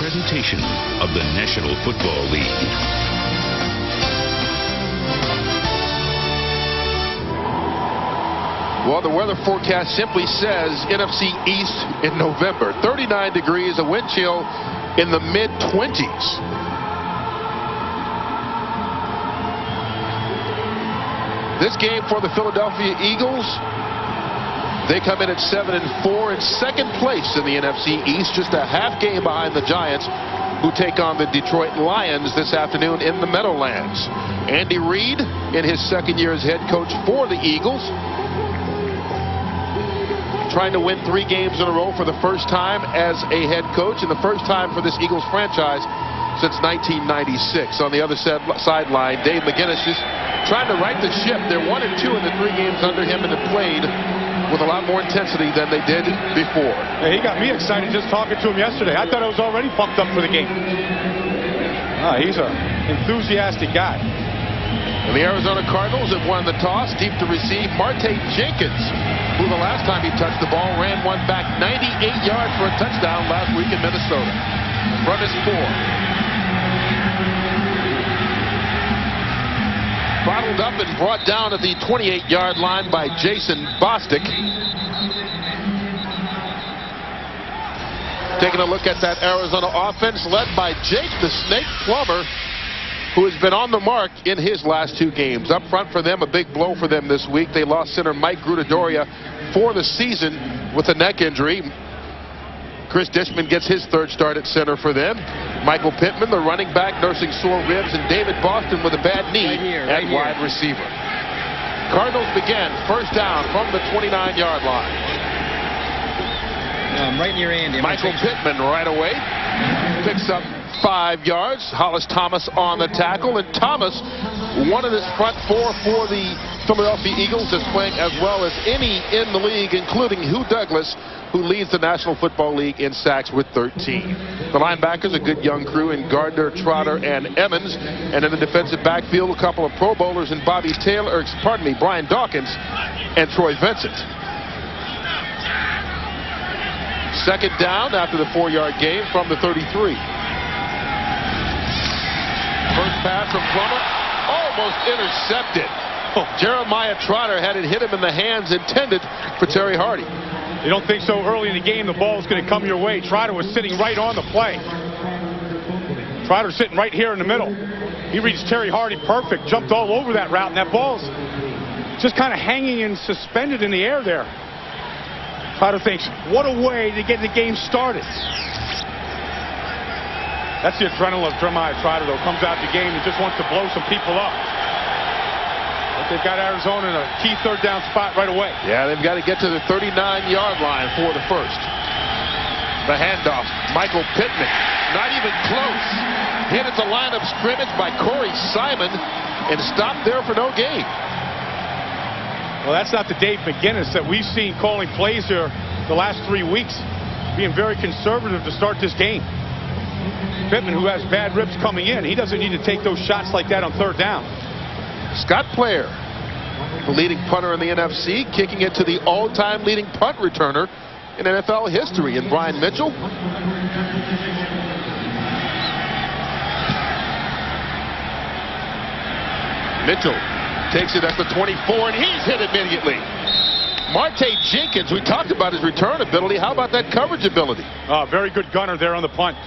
presentation of the National Football League. Well, the weather forecast simply says NFC East in November. 39 degrees, a wind chill in the mid-20s. This game for the Philadelphia Eagles, they come in at 7-4 in second place in the NFC East, just a half game behind the Giants, who take on the Detroit Lions this afternoon in the Meadowlands. Andy Reid, in his second year as head coach for the Eagles, trying to win 3 games in a row for the first time as a head coach, and the first time for this Eagles franchise since 1996. On the other sideline, Dave McGinnis is trying to right the ship. They're 1-2 in the 3 games under him, and have played with a lot more intensity than they did before. He got me excited just talking to him yesterday. I thought I was already pumped up for the game. He's an enthusiastic guy. And the Arizona Cardinals have won the toss, deep to receive. Marte Jenkins, who the last time he touched the ball ran one back 98 yards for a touchdown last week in Minnesota. From his 4. Bottled up and brought down at the 28-yard line by Jason Bostic. Taking a look at that Arizona offense led by Jake the Snake Plummer, who has been on the mark in his last 2 games. Up front for them, a big blow for them this week. They lost center Mike Grudadoria for the season with a neck injury. Chris Dishman gets his 3rd start at center for them. Michael Pittman, the running back, nursing sore ribs, and David Boston with a bad knee at wide receiver. Cardinals begin first down from the 29-yard line. Right near Andy. Michael Pittman right away picks up 5 yards. Hollis Thomas on the tackle, and Thomas, one of his front 4 for the Philadelphia Eagles, is playing as well as any in the league, including Hugh Douglas, who leads the National Football League in sacks with 13. The linebackers, a good young crew in Gardner, Trotter, and Emmons. And in the defensive backfield, a couple of Pro Bowlers in Brian Dawkins and Troy Vincent. Second down after the 4-yard gain from the 33. First pass from Plummer, almost intercepted. Jeremiah Trotter had it hit him in the hands intended for Terry Hardy. You don't think so early in the game the ball is going to come your way. Trotter was sitting right on the play. Trotter sitting right here in the middle. He reached Terry Hardy perfect, jumped all over that route, and that ball's just kind of hanging and suspended in the air there. Trotter thinks, what a way to get the game started. That's the adrenaline of Jeremiah Trotter, though. Comes out the game and just wants to blow some people up. They've got Arizona in a key 3rd down spot right away. Yeah, they've got to get to the 39-yard line for the first. The handoff, Michael Pittman, not even close. Hit at the line of scrimmage by Corey Simon and stopped there for no gain. Well, that's not the Dave McGinnis that we've seen calling plays here the last 3 weeks, being very conservative to start this game. Pittman, who has bad ribs coming in, he doesn't need to take those shots like that on 3rd down. Scott Player, the leading punter in the NFC, kicking it to the all-time leading punt returner in NFL history in Brian Mitchell. Mitchell takes it at the 24, and he's hit immediately. Marte Jenkins, we talked about his return ability. How about that coverage ability? Very good gunner there on the punt.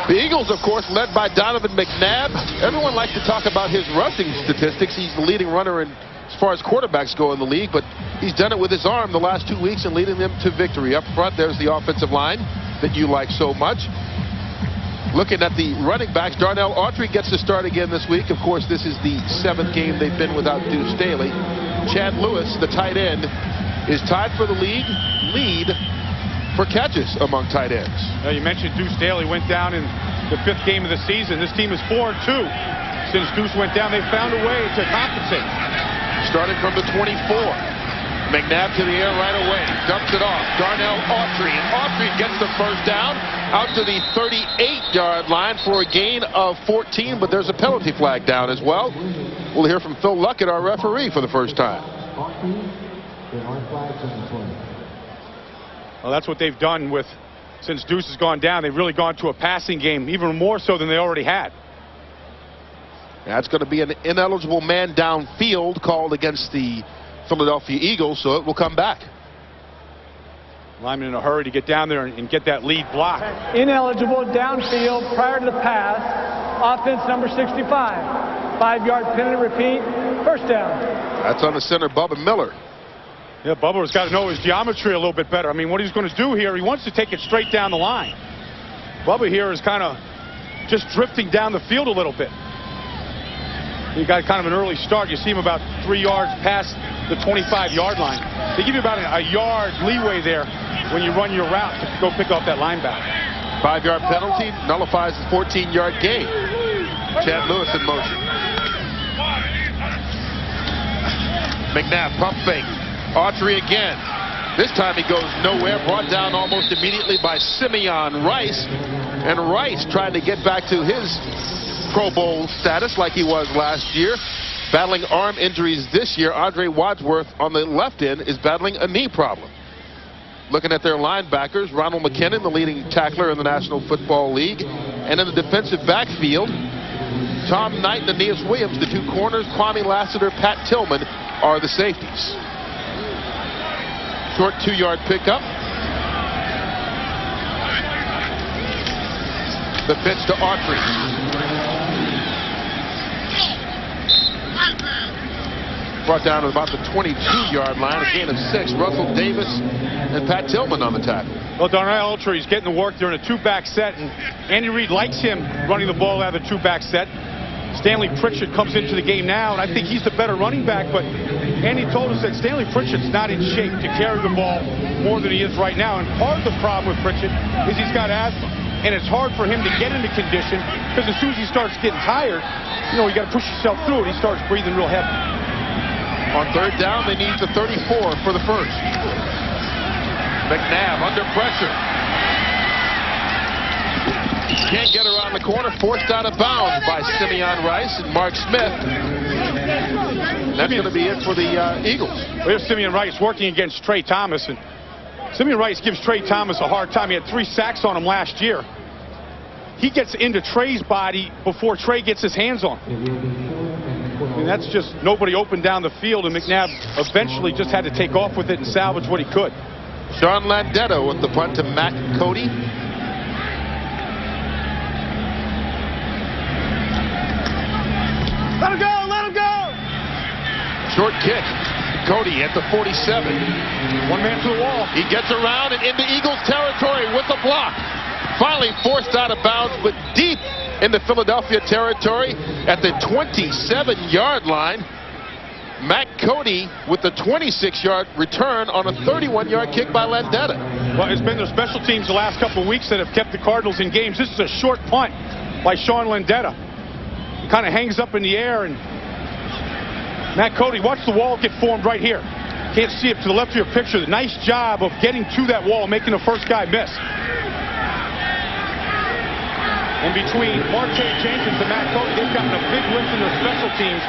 The Eagles, of course, led by Donovan McNabb. Everyone likes to talk about his rushing statistics. He's the leading runner as far as quarterbacks go in the league, but he's done it with his arm the last 2 weeks and leading them to victory. Up front, there's the offensive line that you like so much. Looking at the running backs, Darnell Autry gets to start again this week. Of course, this is the 7th game they've been without Deuce Staley. Chad Lewis, the tight end, is tied for the league lead for catches among tight ends. You mentioned Deuce Staley went down in the 5th game of the season. This team is 4-2. Since Deuce went down, they found a way to compensate. Starting from the 24. McNabb to the air right away. Dumps it off. Darnell Autry. And Autry gets the first down out to the 38-yard line for a gain of 14, but there's a penalty flag down as well. We'll hear from Phil Luckett, our referee, for the first time. Well, that's what they've done with Since Deuce has gone down, they've really gone to a passing game, even more so than they already had. That's going to be an ineligible man downfield called against the Philadelphia Eagles, so it will come back. Lineman in a hurry to get down there and get that lead block. Ineligible downfield prior to the pass. Offense number 65. 5-yard penalty, repeat. First down. That's on the center, Bubba Miller. Yeah, Bubba's got to know his geometry a little bit better. I mean, what he's going to do here, he wants to take it straight down the line. Bubba here is kind of just drifting down the field a little bit. He got kind of an early start. You see him about 3 yards past the 25-yard line. They give you about a yard leeway there when you run your route to go pick off that linebacker. 5-yard penalty nullifies the 14-yard gain. Chad Lewis in motion. McNabb pump fake. Autry again. This time he goes nowhere. Brought down almost immediately by Simeon Rice. And Rice trying to get back to his Pro Bowl status like he was last year. Battling arm injuries this year. Andre Wadsworth on the left end is battling a knee problem. Looking at their linebackers, Ronald McKinnon, the leading tackler in the National Football League. And in the defensive backfield, Tom Knight and Aeneas Williams, the two corners. Kwame Lassiter, Pat Tillman are the safeties. Short 2-yard pickup. The pitch to Autry. Brought down to about the 22-yard line. A gain of 6. Russell Davis and Pat Tillman on the tackle. Well, Darnell Autry is getting to work during a 2-back set, and Andy Reid likes him running the ball out of the 2-back set. Stanley Pritchett comes into the game now, and I think he's the better running back, but Andy told us that Stanley Pritchett's not in shape to carry the ball more than he is right now, and part of the problem with Pritchett is he's got asthma, and it's hard for him to get into condition because as soon as he starts getting tired, you know, you got to push yourself through it. He starts breathing real heavy. On third down, they need the 34 for the first. McNabb under pressure. Can't get around the corner. Forced out of bounds by Simeon Rice and Mark Smith. That's going to be it for the Eagles. Well, here's Simeon Rice working against Trey Thomas. And Simeon Rice gives Trey Thomas a hard time. He had 3 sacks on him last year. He gets into Trey's body before Trey gets his hands on him. I mean, that's just nobody open down the field, and McNabb eventually just had to take off with it and salvage what he could. Sean Landetta with the punt to Matt Cody. Let him go! Let him go! Short kick. Cody at the 47. One man to the wall. He gets around and into Eagles territory with a block. Finally forced out of bounds, but deep in the Philadelphia territory at the 27-yard line. Matt Cody with the 26-yard return on a 31-yard kick by Landetta. Well, it's been their special teams the last couple of weeks that have kept the Cardinals in games. This is a short punt by Sean Landetta. He kind of hangs up in the air, and Matt Cody, watch the wall get formed right here. Can't see it to the left of your picture. The nice job of getting to that wall, making the first guy miss. And between Marte Jenkins and Matt Cody, they've gotten a big lift in their special teams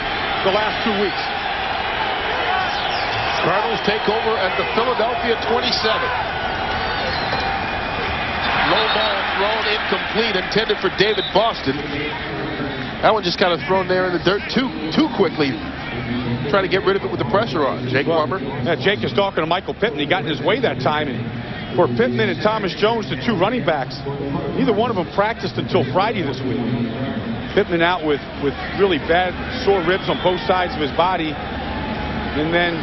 the last 2 weeks. Cardinals take over at the Philadelphia 27. Low ball thrown incomplete, intended for David Boston. That one just kind of thrown there in the dirt too quickly. Trying to get rid of it with the pressure on. Jake Plummer. Yeah, Jake is talking to Michael Pittman. He got in his way that time. And for Pittman and Thomas Jones, the 2 running backs, neither one of them practiced until Friday this week. Pittman out with really bad sore ribs on both sides of his body. And then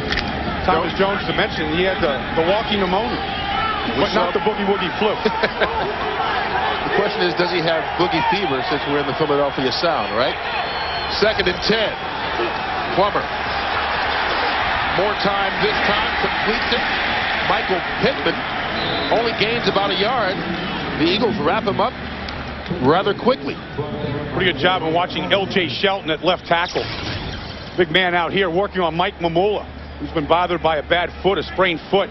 Thomas Jones, to mention, he had the walking pneumonia, but not the boogie-woogie flu. The question is, does he have boogie fever since we're in the Philadelphia Sound, right? 2nd and 10. Plummer. More time this time. Completes it. Michael Pittman only gains about a yard. The Eagles wrap him up rather quickly. Pretty good job of watching L.J. Shelton at left tackle. Big man out here working on Mike Mamula, who's been bothered by a bad foot, a sprained foot.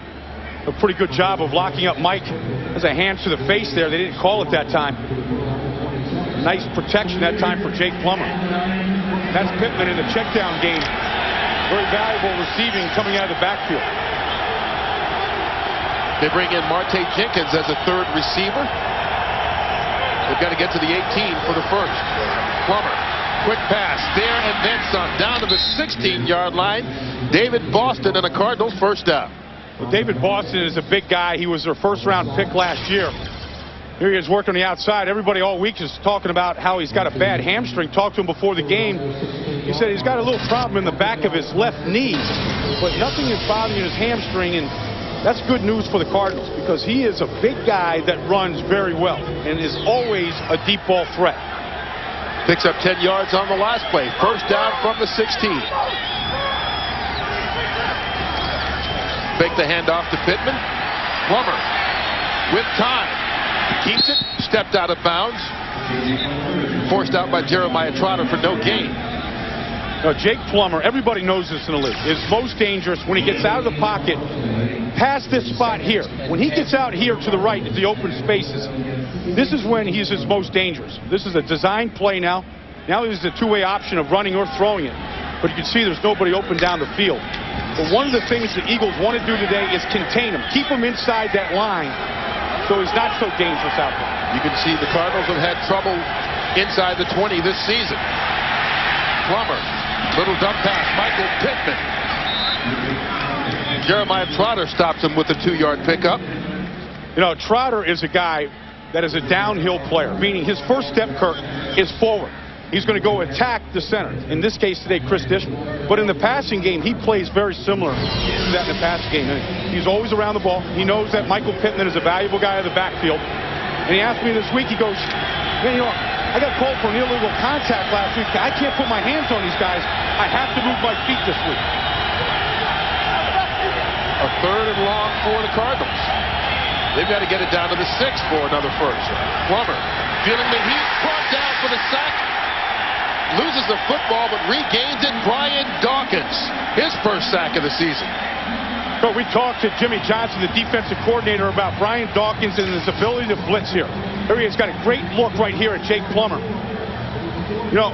A pretty good job of locking up Mike. There's a hand to the face there. They didn't call it that time. Nice protection that time for Jake Plummer. That's Pittman in the checkdown game. Very valuable receiving coming out of the backfield. They bring in Marte Jenkins as a third receiver. They've got to get to the 18 for the first. Plummer, quick pass, there and then some, down to the 16-yard line. David Boston and a Cardinals first down. Well, David Boston is a big guy. He was their first-round pick last year. Here he is working on the outside. Everybody all week is talking about how he's got a bad hamstring. Talked to him before the game. He said he's got a little problem in the back of his left knee, but nothing is bothering his hamstring, and that's good news for the Cardinals because he is a big guy that runs very well and is always a deep ball threat. Picks up 10 yards on the last play. First down from the 16. Fake the handoff to Pittman. Plummer with time. Keeps it. Stepped out of bounds. Forced out by Jeremiah Trotter for no gain. Now, Jake Plummer, everybody knows this in the league, is most dangerous when he gets out of the pocket past this spot here. When he gets out here to the right at the open spaces, this is when he's his most dangerous. This is a design play now. Now there's a two-way option of running or throwing it. But you can see there's nobody open down the field. But one of the things the Eagles want to do today is contain him. Keep him inside that line so he's not so dangerous out there. You can see the Cardinals have had trouble inside the 20 this season. Plummer, little dump pass, Michael Pittman. Jeremiah Trotter stops him with a 2-yard pickup. You know, Trotter is a guy that is a downhill player, meaning his first step, Kirk, is forward. He's going to go attack the center. In this case today, Chris Dishman. But in the passing game, he plays very similar to that in the passing game. He's always around the ball. He knows that Michael Pittman is a valuable guy in the backfield. And he asked me this week, he goes, man, you know, I got called for an illegal contact last week. I can't put my hands on these guys. I have to move my feet this week. A third and long for the Cardinals. They've got to get it down to the 6 for another first. Plummer feeling the heat, brought down for the sack. Loses the football, but regains it. Brian Dawkins, his first sack of the season. So we talked to Jimmy Johnson, the defensive coordinator, about Brian Dawkins and his ability to blitz here. Here he has got a great look right here at Jake Plummer. You know,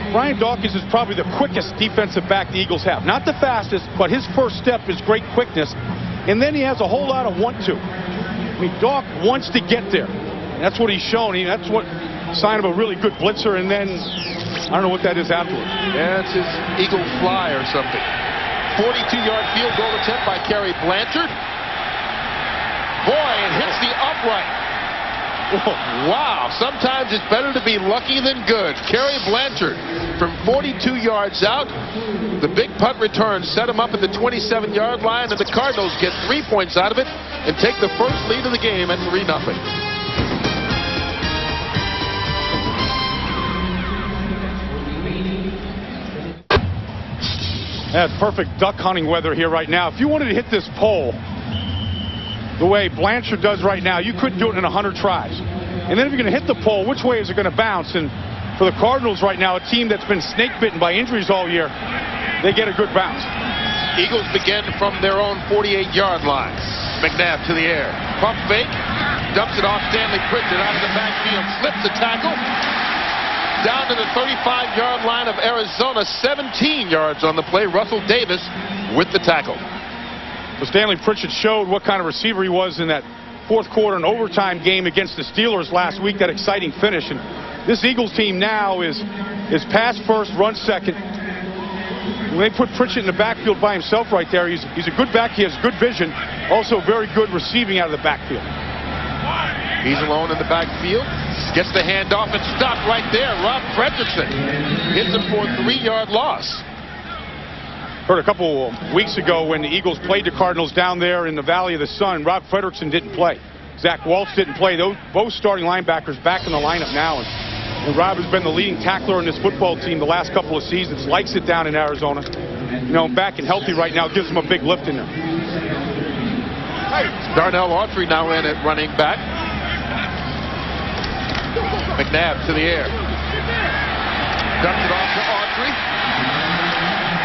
Brian Dawkins is probably the quickest defensive back the Eagles have. Not the fastest, but his first step is great quickness. And then he has a whole lot of want-to. I mean, Dawk wants to get there. And that's what he's shown. That's what sign of a really good blitzer. And then I don't know what that is afterwards. Yeah, it's his eagle fly or something. 42-yard field goal attempt by Kerry Blanchard. Boy, it hits the upright. Wow, sometimes it's better to be lucky than good. Kerry Blanchard from 42 yards out. The big punt return set him up at the 27-yard line, and the Cardinals get 3 points out of it and take the first lead of the game at 3-0. That's perfect duck hunting weather here right now. If you wanted to hit this pole the way Blanchard does right now, you couldn't do it in 100 tries. And then if you're going to hit the pole, which way is it going to bounce? And for the Cardinals right now, a team that's been snake-bitten by injuries all year, they get a good bounce. Eagles begin from their own 48-yard line. McNabb to the air. Pump fake. Dumps it off Stanley Pritchett out of the backfield. Slips the tackle. Down to the 35-yard line of Arizona. 17 yards on the play. Russell Davis with the tackle. So Stanley Pritchett showed what kind of receiver he was in that fourth quarter and overtime game against the Steelers last week. That exciting finish. And this Eagles team now is pass first, run second. When they put Pritchett in the backfield by himself right there, he's a good back. He has good vision. Also very good receiving out of the backfield. He's alone in the backfield. Gets the handoff and stopped right there. Rob Fredrickson hits him for a 3-yard loss. Heard a couple weeks ago when the Eagles played the Cardinals down there in the Valley of the Sun, Rob Fredrickson didn't play. Zach Waltz didn't play. Those both starting linebackers back in the lineup now. And Rob has been the leading tackler in this football team the last couple of seasons. Likes it down in Arizona. You know, back and healthy right now gives him a big lift in there. Darnell Autry now in at running back. McNabb to the air. Dumps it off to Autry.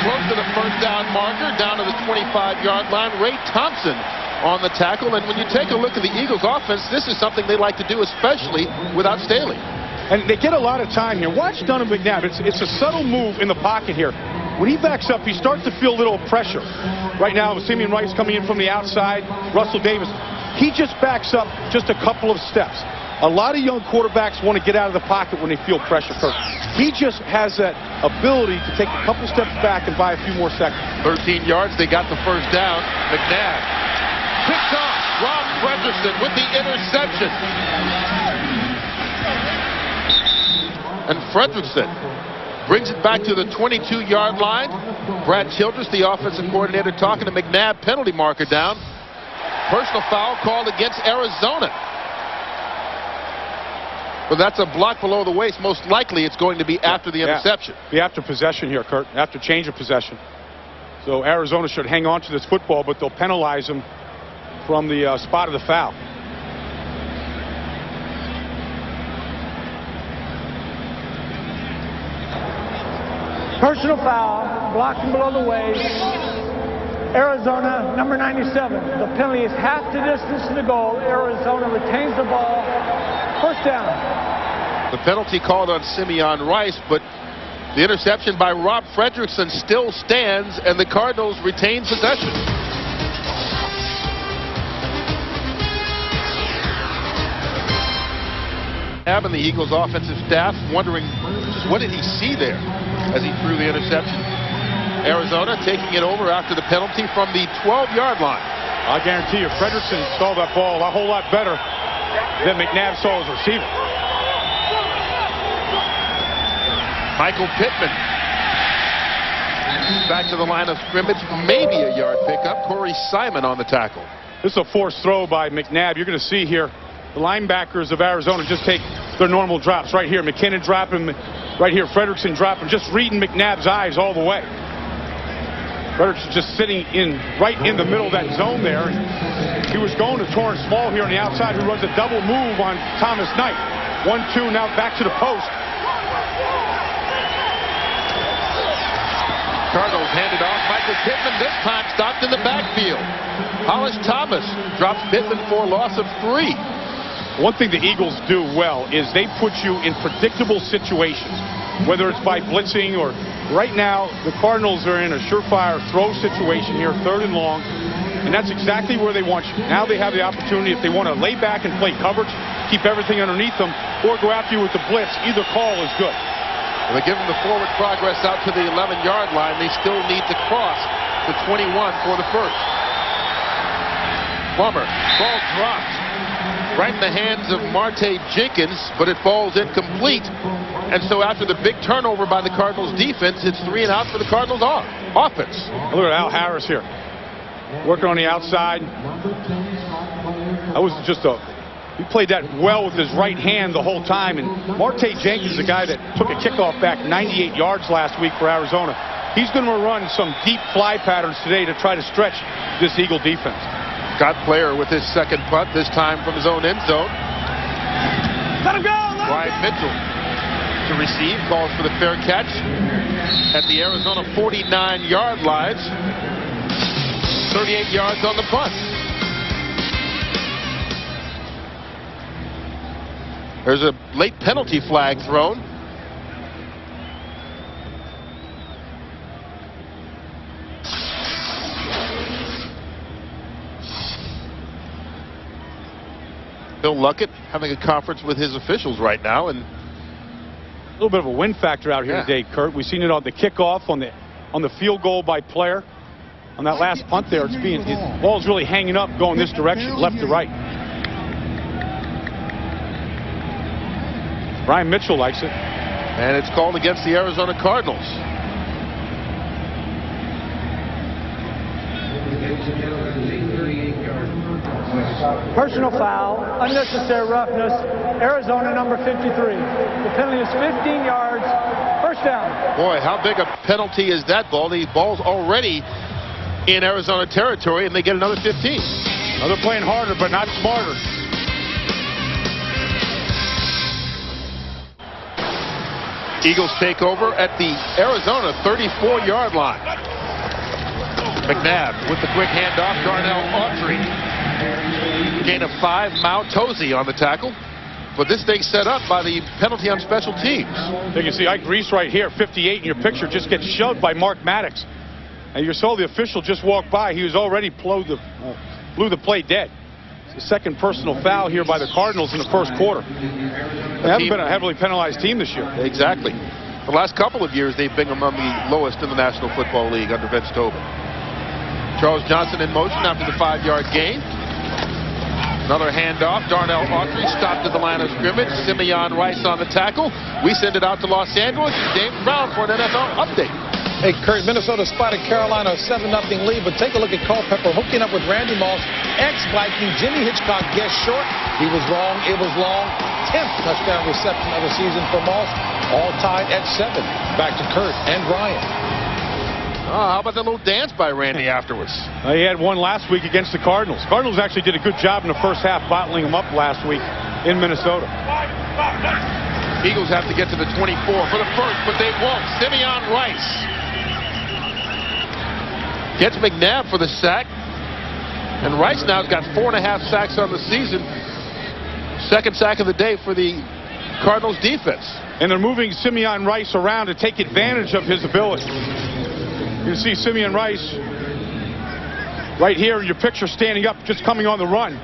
Close to the first down marker, down to the 25-yard line. Ray Thompson on the tackle. And when you take a look at the Eagles offense, this is something they like to do, especially without Staley. And they get a lot of time here. Watch Donovan McNabb. It's a subtle move in the pocket here. When he backs up, he starts to feel a little pressure. Right now, Simeon Rice coming in from the outside. Russell Davis. He just backs up just a couple of steps. A lot of young quarterbacks want to get out of the pocket when they feel pressure, Kurt. He just has that ability to take a couple steps back and buy a few more seconds. 13 yards, they got the first down. McNabb picked off. Rob Fredrickson with the interception. And Fredrickson brings it back to the 22-yard line. Brad Childress, the offensive coordinator, talking to McNabb. Penalty marker down. Personal foul called against Arizona. But that's a block below the waist. Most likely it's going to be after the interception. Be after possession here, Kurt. After change of possession. So Arizona should hang on to this football, but they'll penalize them from the spot of the foul. Personal foul, blocking below the waist. Arizona, number 97. The penalty is half the distance to the goal. Arizona retains the ball. First down. The penalty called on Simeon Rice, but the interception by Rob Fredrickson still stands, and the Cardinals retain possession. And the Eagles offensive staff wondering just what did he see there as he threw the interception. Arizona taking it over after the penalty from the 12-yard line. I guarantee you Fredrickson saw that ball a whole lot better than McNabb saw his receiver. Michael Pittman back to the line of scrimmage, maybe a yard pickup. Corey Simon on the tackle. This is a forced throw by McNabb. You're going to see here the linebackers of Arizona just take their normal drops. Right here, McKinnon dropping. Right here, Fredrickson dropping. Just reading McNabb's eyes all the way. Fredrickson just sitting right in the middle of that zone there. He was going to Torrance Small here on the outside, who runs a double move on Thomas Knight. 1-2, now back to the post. Cardinals handed off. Michael Pittman this time stopped in the backfield. Hollis Thomas drops Pittman for a loss of 3. One thing the Eagles do well is they put you in predictable situations, whether it's by blitzing or right now the Cardinals are in a surefire throw situation here, 3rd and long, and that's exactly where they want you. Now they have the opportunity, if they want to lay back and play coverage, keep everything underneath them, or go after you with the blitz. Either call is good. Well, they give them the forward progress out to the 11-yard line. They still need to cross the 21 for the first. Plummer, ball dropped right in the hands of Marte Jenkins, but it falls incomplete. And so after the big turnover by the Cardinals defense, it's 3 and out for the Cardinals offense. Look at Al Harris here, working on the outside. That was just he played that well with his right hand the whole time. And Marte Jenkins, the guy that took a kickoff back 98 yards last week for Arizona, he's going to run some deep fly patterns today to try to stretch this Eagle defense. Scott Player with his second punt, this time from his own end zone. Let him go! Brian Mitchell to receive, calls for the fair catch at the Arizona 49-yard line. 38 yards on the punt. There's a late penalty flag thrown. Bill Luckett having a conference with his officials right now, and a little bit of a wind factor out here today, Kurt. We've seen it on the kickoff, on the field goal by Player. On that last punt there, the ball's really hanging up, going this direction, left to right. Brian Mitchell likes it. And it's called against the Arizona Cardinals. Personal foul, unnecessary roughness, Arizona number 53. The penalty is 15 yards, first down. Boy, how big a penalty is that ball? The ball's already in Arizona territory, and they get another 15. Now they're playing harder, but not smarter. Eagles take over at the Arizona 34-yard line. McNabb with the quick handoff. Darnell Autry. Gain of 5. Mao Tozy on the tackle. But this thing set up by the penalty on special teams. You can see Ike Reese right here, 58 in your picture, just gets shoved by Mark Maddox. And you saw the official just walk by. He was already blew the play dead. The second personal foul here by the Cardinals in the first quarter. They haven't been a heavily penalized team this year. Exactly. The last couple of years, they've been among the lowest in the National Football League under Vince Tobin. Charles Johnson in motion after the 5-yard gain. Another handoff. Darnell Autry stopped at the line of scrimmage. Simeon Rice on the tackle. We send it out to Los Angeles. James Brown for an NFL update. Hey, Kurt, Minnesota spotted Carolina a 7-0 lead, but take a look at Culpepper hooking up with Randy Moss. Ex-Viking Jimmy Hitchcock guessed short. He was wrong. It was long. 10th touchdown reception of the season for Moss. All tied at 7. Back to Kurt and Brian. Oh, how about that little dance by Randy afterwards? He had one last week against the Cardinals. Cardinals actually did a good job in the first half bottling him up last week in Minnesota. Eagles have to get to the 24 for the first, but they won't. Simeon Rice gets McNabb for the sack. And Rice now has got 4.5 sacks on the season. Second sack of the day for the Cardinals defense. And they're moving Simeon Rice around to take advantage of his ability. You can see Simeon Rice right here in your picture standing up, just coming on the run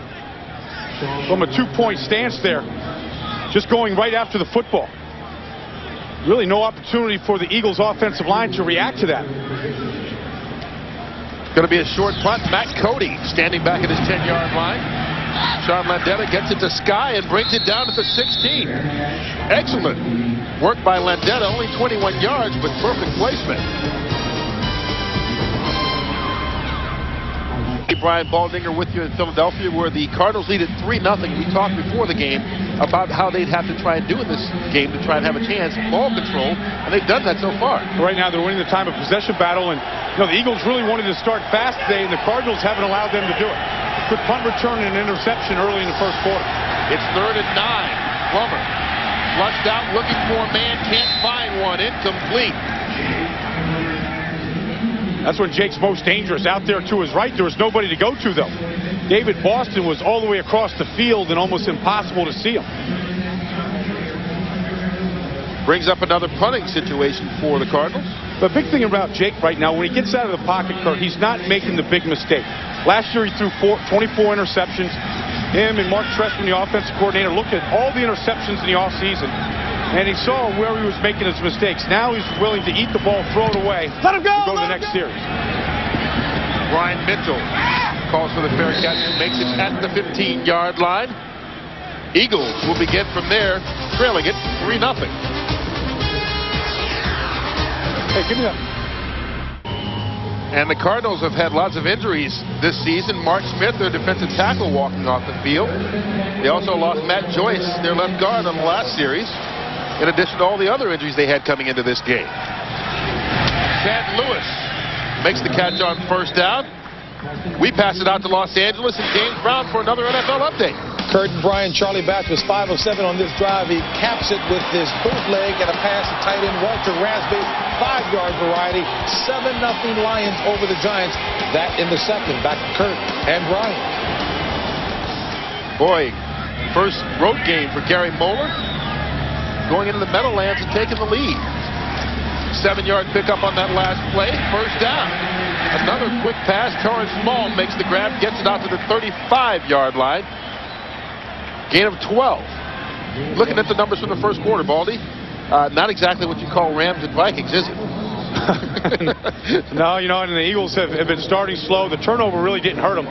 from a 2-point stance there, just going right after the football. Really no opportunity for the Eagles offensive line to react to that. Going to be a short punt. Matt Cody standing back at his 10-yard line. Sean Landeta gets it to Sky and brings it down at the 16. Excellent work by Landeta. Only 21 yards, but perfect placement. Brian Baldinger with you in Philadelphia, where the Cardinals lead at 3-0. We talked before the game about how they'd have to try and do in this game to try and have a chance. Ball control, and they've done that so far. Right now, they're winning the time of possession battle, and the Eagles really wanted to start fast today, and the Cardinals haven't allowed them to do it. Quick punt return and an interception early in the first quarter. It's 3rd and 9. Plummer flushed out, looking for a man, can't find one. Incomplete. That's when Jake's most dangerous. Out there to his right, there was nobody to go to, though. David Boston was all the way across the field and almost impossible to see him. Brings up another punting situation for the Cardinals. The big thing about Jake right now, when he gets out of the pocket, Kurt, he's not making the big mistake. Last year, he threw 24 interceptions. Him and Mark Trestman, the offensive coordinator, looked at all the interceptions in the offseason, and he saw where he was making his mistakes. Now he's willing to eat the ball, throw it away, Let him go! And go to the next series. Brian Mitchell calls for the fair catch and makes it at the 15-yard line. Eagles will begin from there, trailing it 3-0. Hey, give me that. And the Cardinals have had lots of injuries this season. Mark Smith, their defensive tackle, walking off the field. They also lost Matt Joyce, their left guard, on the last series, in addition to all the other injuries they had coming into this game. Chad Lewis makes the catch on first down. We pass it out to Los Angeles and James Brown for another NFL update. Kurt and Brian, Charlie Batch was 5 of 7 on this drive. He caps it with his bootleg and a pass to tight end Walter Raspy. 5-yard variety. 7-0 Lions over the Giants. That in the second. Back to Kurt and Brian. Boy, first road game for Gary Moeller. Going into the Meadowlands and taking the lead. 7-yard pickup on that last play. First down. Another quick pass. Torrance Small makes the grab, gets it out to the 35-yard line. Gain of 12. Looking at the numbers from the first quarter, Baldy, not exactly what you call Rams and Vikings, is it? No, and the Eagles have been starting slow. The turnover really didn't hurt them.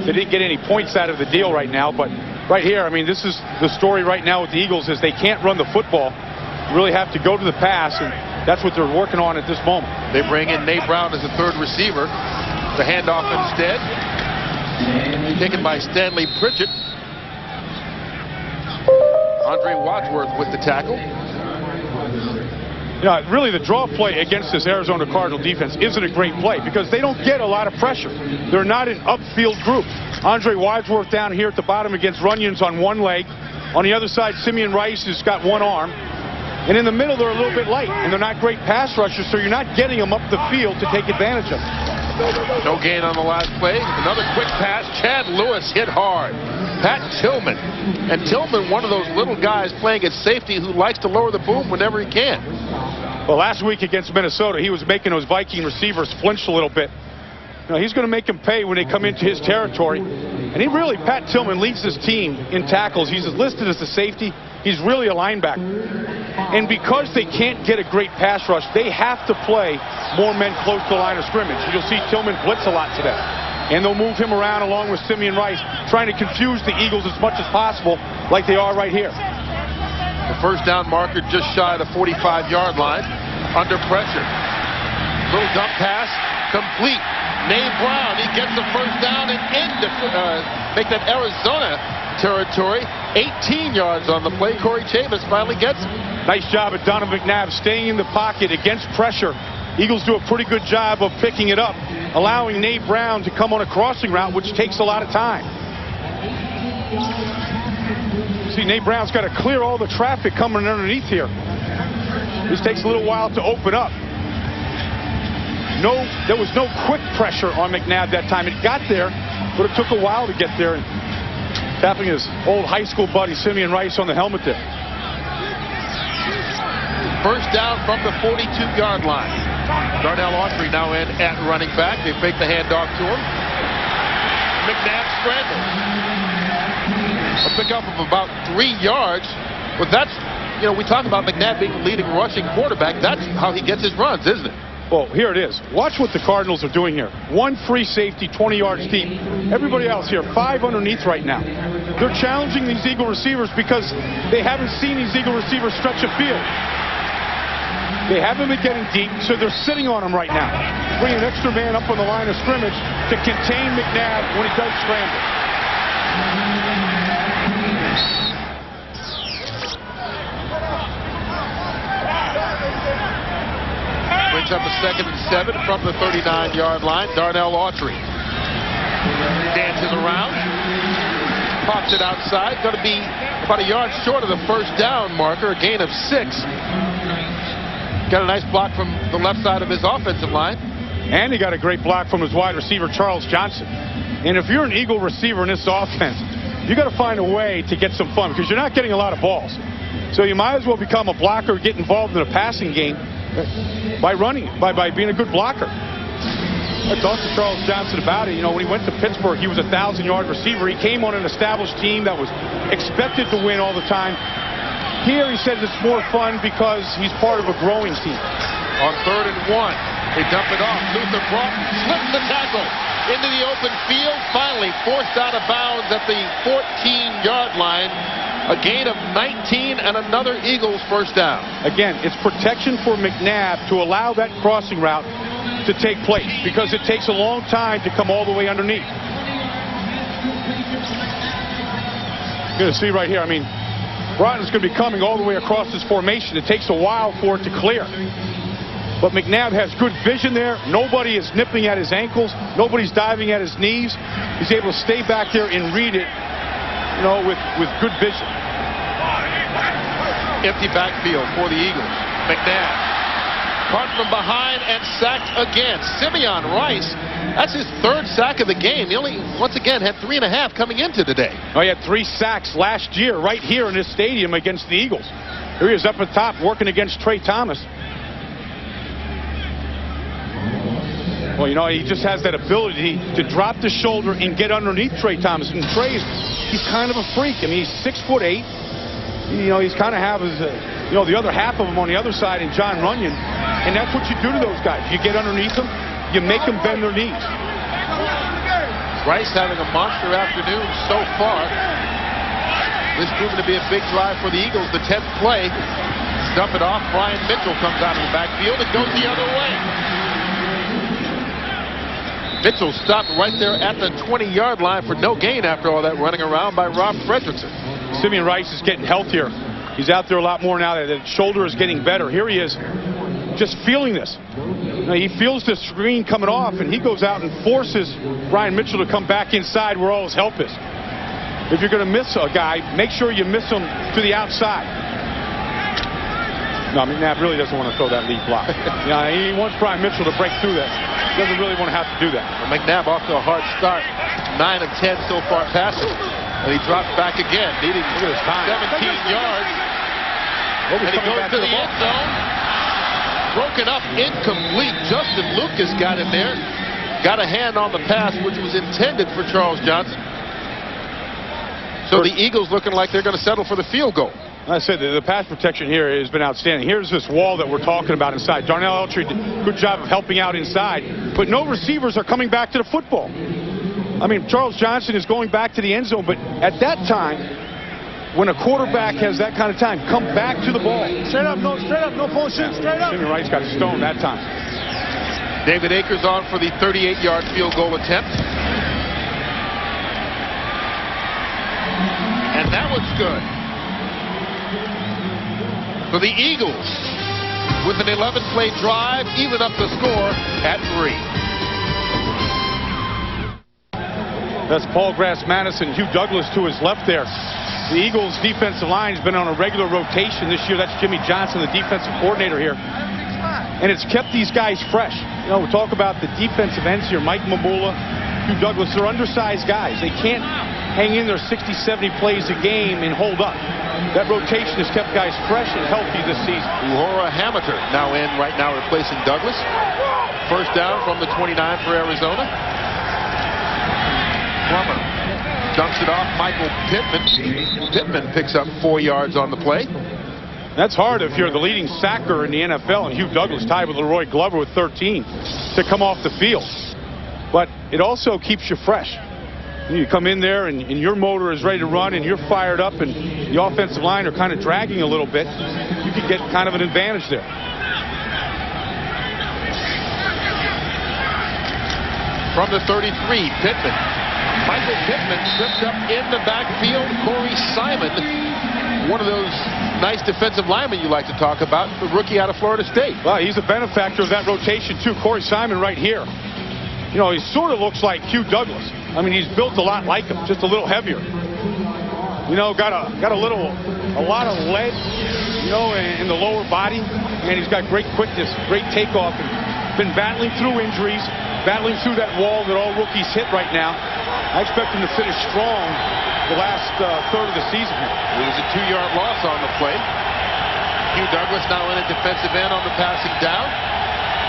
They didn't get any points out of the deal right now, but right here, I mean, this is the story right now with the Eagles is they can't run the football. You really have to go to the pass, and that's what they're working on at this moment. They bring in Nate Brown as the third receiver. The handoff instead taken by Stanley Pritchett. Andre Wadsworth with the tackle. Really the draw play against this Arizona Cardinal defense isn't a great play because they don't get a lot of pressure. They're not an upfield group. Andre Wadsworth down here at the bottom against Runyons on one leg. On the other side, Simeon Rice has got one arm. And in the middle, they're a little bit light, and they're not great pass rushers, so you're not getting them up the field to take advantage of it. No gain on the last play. Another quick pass. Chad Lewis hit hard. Pat Tillman. And Tillman, one of those little guys playing at safety who likes to lower the boom whenever he can. Well, last week against Minnesota, he was making those Viking receivers flinch a little bit. He's going to make them pay when they come into his territory. And Pat Tillman leads this team in tackles. He's listed as a safety. He's really a linebacker. And because they can't get a great pass rush, they have to play more men close to the line of scrimmage. You'll see Tillman blitz a lot today. And they'll move him around along with Simeon Rice, trying to confuse the Eagles as much as possible, like they are right here. The first down marker just shy of the 45-yard line, under pressure. Little dump pass, complete. Nate Brown, he gets the first down and make that Arizona territory. 18 yards on the play. Corey Chavis finally gets it. Nice job at Donovan McNabb staying in the pocket against pressure. Eagles do a pretty good job of picking it up, allowing Nate Brown to come on a crossing route, which takes a lot of time. See, Nate Brown's got to clear all the traffic coming underneath here. This takes a little while to open up. There was no quick pressure on McNabb that time. It got there, but it took a while to get there. And tapping his old high school buddy Simeon Rice on the helmet there. First down from the 42-yard line. Darnell Autry now in at running back. They fake the handoff to him. McNabb scrambles. A pickup of about 3 yards. But that's, we talk about McNabb being the leading rushing quarterback. That's how he gets his runs, isn't it? Well, here it is. Watch what the Cardinals are doing here. One free safety, 20 yards deep. Everybody else here, 5 underneath right now. They're challenging these Eagle receivers because they haven't seen these Eagle receivers stretch a field. They haven't been getting deep, so they're sitting on him right now. Bring an extra man up on the line of scrimmage to contain McNabb when he does scramble. Brings up a 2nd and 7 from the 39-yard line. Darnell Autry dances around, pops it outside. Going to be about a yard short of the first down marker, a gain of 6. Got a nice block from the left side of his offensive line. And he got a great block from his wide receiver, Charles Johnson. And if you're an Eagle receiver in this offense, you got to find a way to get some fun because you're not getting a lot of balls. So you might as well become a blocker, get involved in a passing game by running, by being a good blocker. I talked to Charles Johnson about it. When he went to Pittsburgh, he was a 1,000-yard receiver. He came on an established team that was expected to win all the time. Here he says it's more fun because he's part of a growing team. On 3rd and 1, they dump it off. Luther Broughton slips the tackle into the open field. Finally forced out of bounds at the 14-yard line. A gain of 19 and another Eagles first down. Again, it's protection for McNabb to allow that crossing route to take place because it takes a long time to come all the way underneath. You're going to see right here, Broughton's going to be coming all the way across this formation. It takes a while for it to clear. But McNabb has good vision there. Nobody is nipping at his ankles. Nobody's diving at his knees. He's able to stay back there and read it, with good vision. Empty backfield for the Eagles. McNabb caught from behind and sacked again. Simeon Rice, that's his 3rd sack of the game. He only, once again, had 3.5 coming into today. Oh, he had 3 sacks last year right here in this stadium against the Eagles. Here he is up at top working against Trey Thomas. Well, he just has that ability to drop the shoulder and get underneath Trey Thomas. And Trey, he's kind of a freak. He's 6'8". He's kind of have his, the other half of him on the other side in John Runyon. And that's what you do to those guys. You get underneath them, you make them bend their knees. Rice having a monster afternoon so far. This proving to be a big drive for the Eagles. The 10th play. Dump it off. Brian Mitchell comes out of the backfield and goes the other way. Mitchell stopped right there at the 20-yard line for no gain after all that running around by Rob Fredrickson. Simeon Rice is getting healthier. He's out there a lot more now. That shoulder is getting better. Here he is just feeling this. He feels the screen coming off, and he goes out and forces Brian Mitchell to come back inside where all his help is. If you're going to miss a guy, make sure you miss him to the outside. No, McNabb really doesn't want to throw that lead block. He wants Brian Mitchell to break through that. He doesn't really want to have to do that. Well, McNabb off to a hard start. 9 of 10 so far passing. And he drops back again, needing 17 yards. And he goes to the end zone. Broken up, incomplete. Justin Lucas got in there. Got a hand on the pass, which was intended for Charles Johnson. So the Eagles looking like they're going to settle for the field goal. I said the pass protection here has been outstanding. Here's this wall that we're talking about inside. Darnell Eltry did a good job of helping out inside, but no receivers are coming back to the football. I mean, Charles Johnson is going back to the end zone, but at that time, when a quarterback has that kind of time, come back to the ball. Straight up, no phone shoot, straight up. Jimmy Wright's got stoned that time. David Akers on for the 38-yard field goal attempt. And that was good. For the Eagles, with an 11-play drive, even up the score at 3. That's Paul Grass-Madison, Hugh Douglas to his left there. The Eagles' defensive line has been on a regular rotation this year. That's Jimmy Johnson, the defensive coordinator here. And it's kept these guys fresh. You know, we talk about the defensive ends here, Mike Mamula, Hugh Douglas. They're undersized guys. They can't hang in there 60, 70 plays a game and hold up. That rotation has kept guys fresh and healthy this season. Uhura Hamilton now in right now replacing Douglas. First down from the 29 for Arizona. Plummer dumps it off Michael Pittman. Pittman picks up 4 yards on the play. That's hard if you're the leading sacker in the NFL and Hugh Douglas tied with Leroy Glover with 13 to come off the field. But it also keeps you fresh. You come in there and your motor is ready to run and you're fired up and the offensive line are kind of dragging a little bit. You could get kind of an advantage there. From the 33, Pittman. Michael Pittman tripped up in the backfield. Corey Simon, one of those nice defensive linemen you like to talk about, the rookie out of Florida State. Well, he's a benefactor of that rotation too. Corey Simon right here. You know, he sort of looks like Hugh Douglas. I mean, he's built a lot like him, just a little heavier. You know, got a lot of lead, you know, in the lower body, and he's got great quickness, great takeoff, and been battling through injuries, battling through that wall that all rookies hit right now. I expect him to finish strong the last third of the season. It was a 2-yard loss on the play. Hugh Douglas now in at defensive end on the passing down.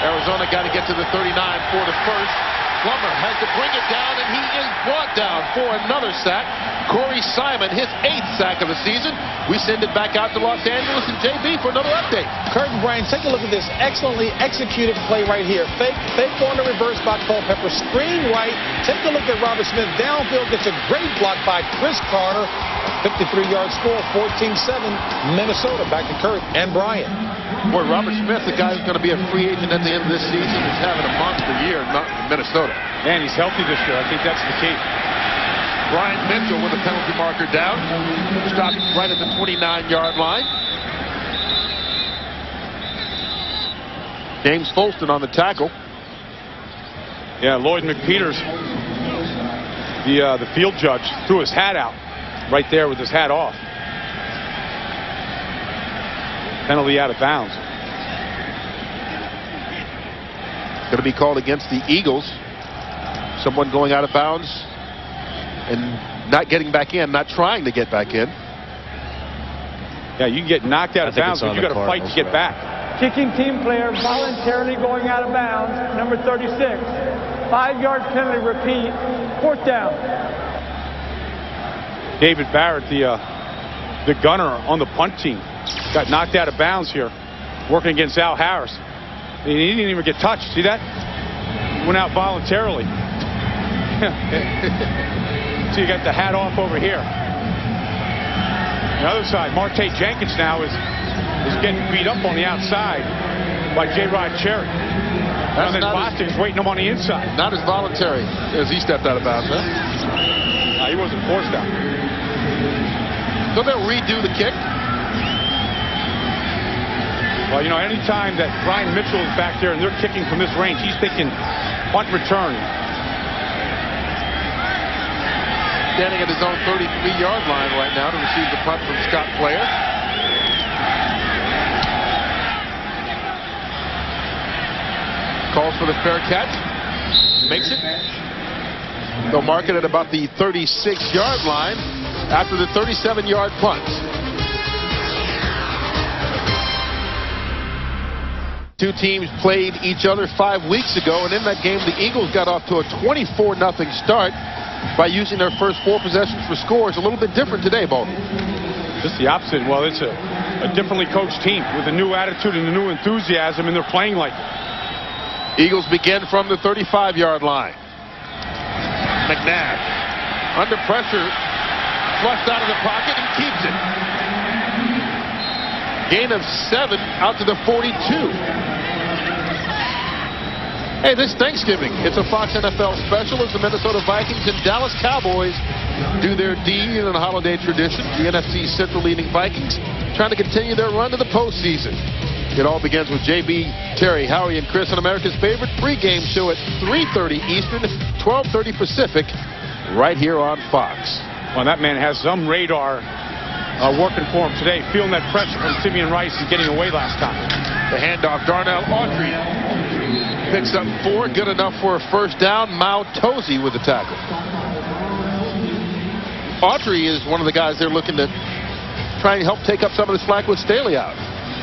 Arizona got to get to the 39 for the first. Plummer has to bring it down, and he is brought down for another sack. Corey Simon, his 8th sack of the season. We send it back out to Los Angeles and JB for another update. Kurt and Brian, take a look at this excellently executed play right here. Fake on the reverse by Culpepper. Screen right. Take a look at Robert Smith. Downfield gets a great block by Chris Carter. 53-yard score, 14-7. Minnesota. Back to Kurt and Brian. Boy, Robert Smith, the guy who's going to be a free agent at the end of this season, is having a monster year in Minnesota. And he's healthy this year. I think that's the key. Brian Mitchell with a penalty marker down. Stopped right at the 29-yard line. James Folston on the tackle. Yeah, Lloyd McPeters, the field judge, threw his hat out right there with his hat off. Penalty out of bounds. Going to be called against the Eagles. Someone going out of bounds and not getting back in, not trying to get back in. Yeah, you can get knocked out of bounds, but you got to fight to get back. Kicking team player voluntarily going out of bounds, number 36. 5-yard penalty, repeat, 4th down. David Barrett, the gunner on the punt team, got knocked out of bounds here, working against Al Harris. He didn't even get touched. See that? Went out voluntarily. So you got the hat off over here. The other side, Marte Jenkins now is getting beat up on the outside by J-Rod Cherry. And then Bostic's waiting him on the inside. Not as voluntary as he stepped out of bounds, huh? He wasn't forced out. So they'll redo the kick. Well, you know, anytime that Brian Mitchell is back there and they're kicking from this range, he's thinking punt return. Standing at his own 33-yard line right now to receive the punt from Scott Player. Calls for the fair catch. Makes it. They'll mark it at about the 36-yard line after the 37-yard punt. Two teams played each other 5 weeks ago, and in that game, the Eagles got off to a 24-0 start. by using their first 4 possessions for scores. A little bit different today, Baldy. Just the opposite. Well, it's a differently coached team with a new attitude and a new enthusiasm, and they're playing like it. Eagles begin from the 35-yard line. McNabb under pressure, flushed out of the pocket and keeps it. Gain of 7 out to the 42. Hey, this Thanksgiving, it's a Fox NFL special as the Minnesota Vikings and Dallas Cowboys do their D in a holiday tradition. The NFC Central leading Vikings trying to continue their run to the postseason. It all begins with JB, Terry, Howie, and Chris on America's favorite pregame show at 3:30 Eastern, 12:30 Pacific, right here on Fox. Well, that man has some radar working for him today, feeling that pressure from Simeon Rice and getting away last time. The handoff, Darnell Autry picks up 4, good enough for a first down. Mao Tozy with the tackle. Autry is one of the guys they're looking to try and help take up some of the slack with Staley out.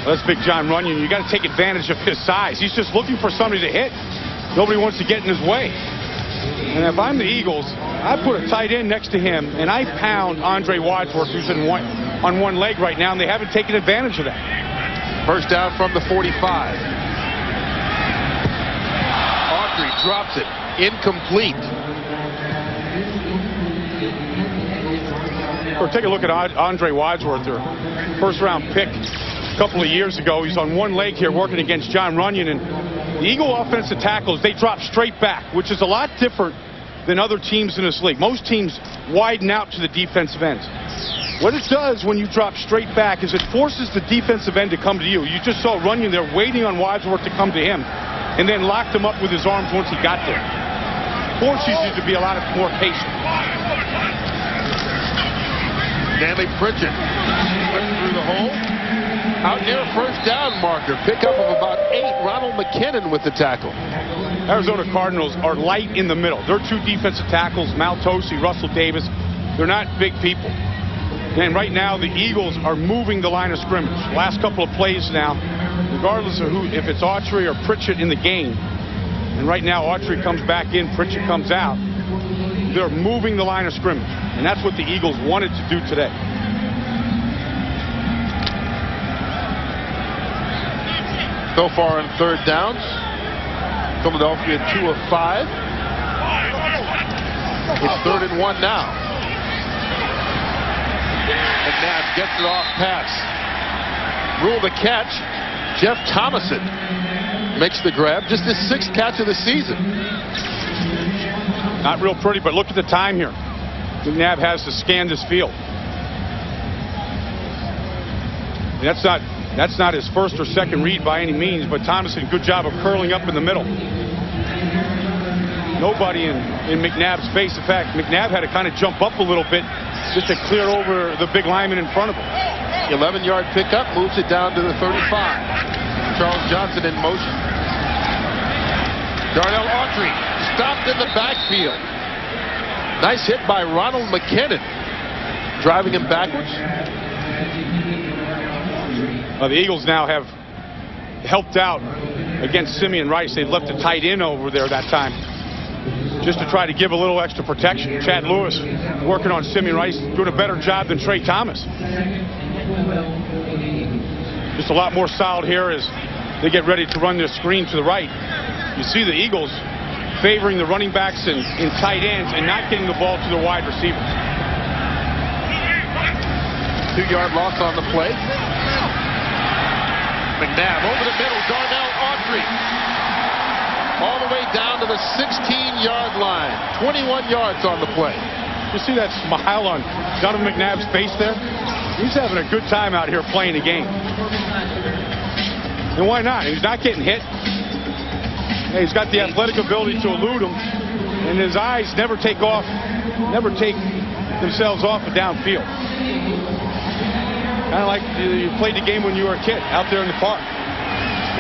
Well, that's big John Runyon. You got to take advantage of his size. He's just looking for somebody to hit. Nobody wants to get in his way. And if I'm the Eagles, I put a tight end next to him, and I pound Andre Wadsworth, who's on one leg right now, and they haven't taken advantage of that. First down from the 45. Autry drops it. Incomplete. Or take a look at Andre Wadsworth, their first-round pick a couple of years ago. He's on one leg here working against John Runyon, and the Eagle offensive tackles, they drop straight back, which is a lot different than other teams in this league. Most teams widen out to the defensive ends. What it does when you drop straight back is it forces the defensive end to come to you. You just saw Runyon there waiting on Wadsworth to come to him, and then locked him up with his arms once he got there. Forces you to be a lot more patient. Stanley Pritchett slipped through the hole. Out near first down marker. Pickup of about 8. Ronald McKinnon with the tackle. Arizona Cardinals are light in the middle. Their 2 defensive tackles, Maltosi, Russell Davis, they're not big people. And right now, the Eagles are moving the line of scrimmage. Last couple of plays now, regardless of if it's Autry or Pritchett in the game. And right now, Autry comes back in, Pritchett comes out. They're moving the line of scrimmage. And that's what the Eagles wanted to do today. So far in third downs, Philadelphia 2 of 5. It's 3rd and 1 now. McNabb gets it off pass. Rule the catch. Jeff Thomason makes the grab. Just his 6th catch of the season. Not real pretty, but look at the time here. McNabb has to scan this field. That's not his first or second read by any means, but Thomason, good job of curling up in the middle. Nobody in McNabb's face. In fact, McNabb had to kind of jump up a little bit just to clear over the big lineman in front of him. 11-yard pickup, moves it down to the 35. Charles Johnson in motion. Darnell Autry stopped in the backfield. Nice hit by Ronald McKinnon, driving him backwards. The Eagles now have helped out against Simeon Rice. They left a tight end over there that time just to try to give a little extra protection. Chad Lewis working on Simeon Rice, doing a better job than Trey Thomas. Just a lot more solid here as they get ready to run their screen to the right. You see the Eagles favoring the running backs and tight ends and not getting the ball to the wide receivers. 2-yard loss on the play. McNabb over the middle. Darnell Autry all the way down to the 16-yard line. 21 yards on the play. You see that smile on Donovan McNabb's face there? He's having a good time out here playing the game. And why not? He's not getting hit. Hey, he's got the athletic ability to elude him, and his eyes never take themselves off of downfield. Kind of like you played the game when you were a kid out there in the park.